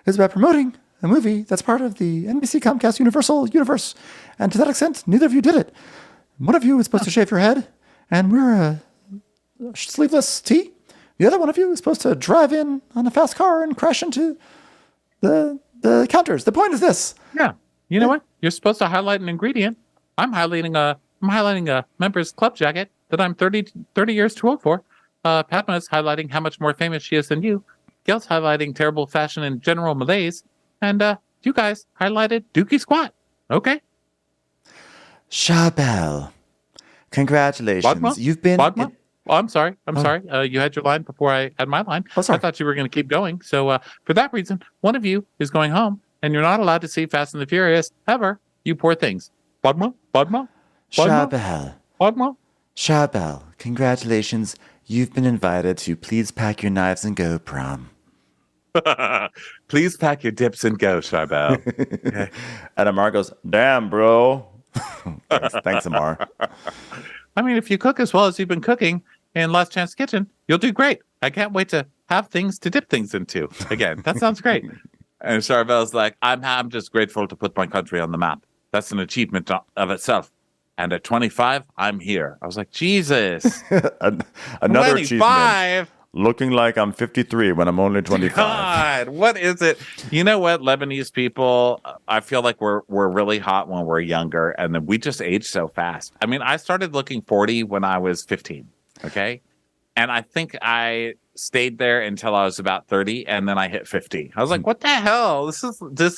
It's about promoting a movie that's part of the NBC Comcast Universal universe. And to that extent, neither of you did it. One of you is supposed to shave your head and wear a sleeveless tee. The other one of you is supposed to drive in on a fast car and crash into the counters. The point is this. Yeah. You know what? You're supposed to highlight an ingredient. I'm highlighting a member's club jacket that I'm 30 years too old for. Padma is highlighting how much more famous she is than you. Gail's highlighting terrible fashion and general malaise. And you guys highlighted Dookie Squat. Okay. Charbel, congratulations. Badma? You've been... Oh, I'm sorry. You had your line before I had my line. Oh, sorry. I thought you were going to keep going. So for that reason, one of you is going home, and you're not allowed to see Fast and the Furious ever. You poor things. Badma? Charbel, congratulations. You've been invited to Please Pack Your Knives and Go prom. Please pack your dips and go, Charbel. Okay. And Amar goes, damn, bro. Thanks, Amar. I mean, if you cook as well as you've been cooking in Last Chance Kitchen, you'll do great. I can't wait to have things to dip things into again. That sounds great. And Charbel's like, I'm just grateful to put my country on the map. That's an achievement of itself. And at 25, I'm here. I was like, Jesus. Another 25? achievement. Looking like I'm 53 when I'm only 25. God, what is it? You know what, Lebanese people, I feel like we're really hot when we're younger, and then we just age so fast. I mean, I started looking 40 when I was 15, okay? And I think I stayed there until I was about 30, and then I hit 50. I was like, what the hell? This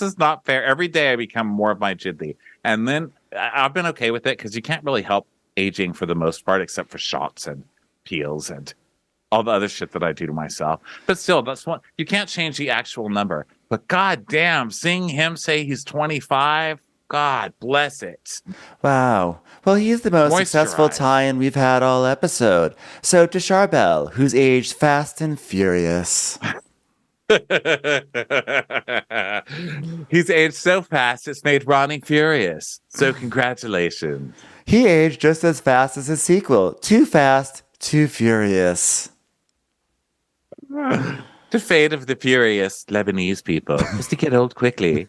is not fair. Every day I become more of my jidli. And then I've been okay with it because you can't really help aging for the most part, except for shots and peels and all the other shit that I do to myself. But still, that's one. You can't change the actual number. But god damn, seeing him say he's 25, God bless it. Wow. Well, he's the most successful tie-in we've had all episode. So to Charbel, who's aged fast and furious. He's aged so fast, it's made Ronnie furious. So congratulations. He aged just as fast as his sequel. Too Fast, Too Furious. The fate of the furious Lebanese people is to get old quickly.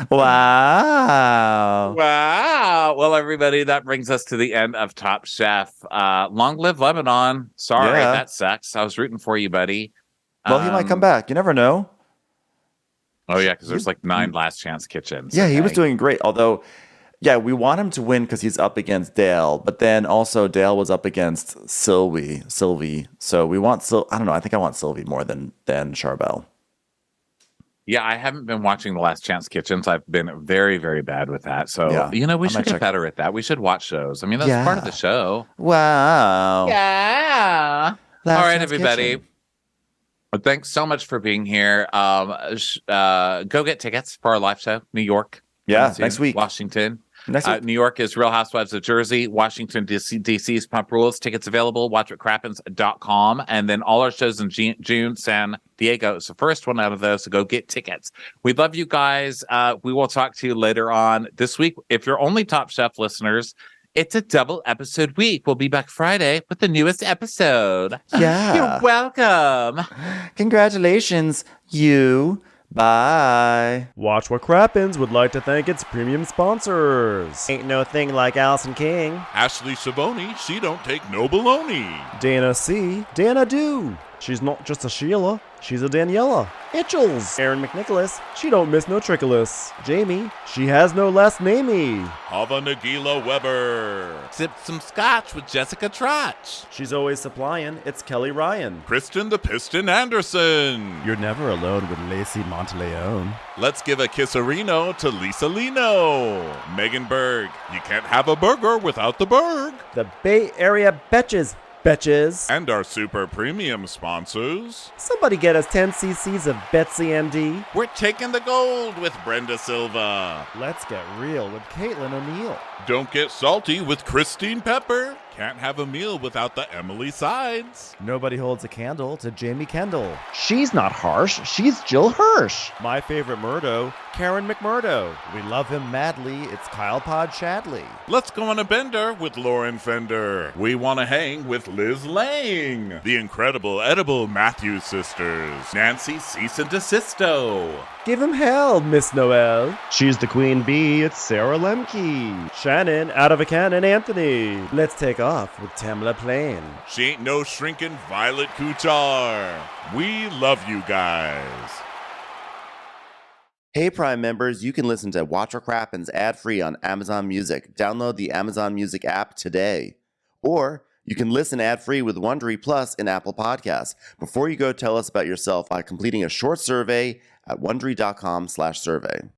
Wow. Wow. Well, everybody, that brings us to the end of Top Chef. Long live Lebanon. Sorry, that sucks. I was rooting for you, buddy. Well, he might come back. You never know. Oh, yeah, because there's like 9 Last Chance Kitchens. Yeah, he was doing great. Although, yeah, we want him to win because he's up against Dale. But then also Dale was up against Sylvie. So we want I don't know. I think I want Sylvie more than Charbel. Yeah, I haven't been watching the Last Chance Kitchens. I've been very, very bad with that. So, we should get better at that. We should watch shows. I mean, that's part of the show. Wow. Yeah. Last All right, Chance everybody. Kitchen. Well, thanks so much for being here. Go get tickets for our live show, New York. Yeah, next week. Washington. Next week. New York is Real Housewives of Jersey. Washington, DC's Pump Rules. Tickets available. WatchWhatCrappens.com. And then all our shows in June. San Diego is the first one out of those, so go get tickets. We love you guys. We will talk to you later on this week. If you're only Top Chef listeners, it's a double episode week. We'll be back Friday with the newest episode. Yeah. You're welcome. Congratulations, you. Bye. Watch What Crappens would like to thank its premium sponsors. Ain't no thing like Allison King. Ashley Savoni, she don't take no baloney. Dana C. Dana Do. She's not just a Sheila, she's a Daniela. Itchels. Aaron McNicholas. She don't miss no trickolas. Jamie. She has no last namey. Hava Nagila Weber. Sip some scotch with Jessica Trotch. She's always supplying. It's Kelly Ryan. Kristen the Piston Anderson. You're never alone with Lacey Monteleone. Let's give a kisserino to Lisa Lino. Megan Berg. You can't have a burger without the Berg. The Bay Area Betches. Betches. And our super premium sponsors. Somebody get us 10 cc's of Betsy MD. We're taking the gold with Brenda Silva. Let's get real with Caitlin O'Neill. Don't get salty with Christine Pepper. Can't have a meal without the Emily Sides. Nobody holds a candle to Jamie Kendall. She's not harsh, she's Jill Hirsch. My favorite Murdo, Karen McMurdo. We love him madly, it's Kyle Pod Shadley. Let's go on a bender with Lauren Fender. We want to hang with Liz Lang. The incredible edible Matthews sisters. Nancy Cease and Desisto. Give him hell, Miss Noel. She's the queen bee, it's Sarah Lemke. Shannon, out of a cannon, Anthony. Let's take off with Tamla Plain. She ain't no shrinking Violet Kuchar. We love you guys. Hey, Prime members, you can listen to Watch What Crappens ad-free on Amazon Music. Download the Amazon Music app today. Or you can listen ad-free with Wondery Plus in Apple Podcasts. Before you go, tell us about yourself by completing a short survey at Wondery.com/survey.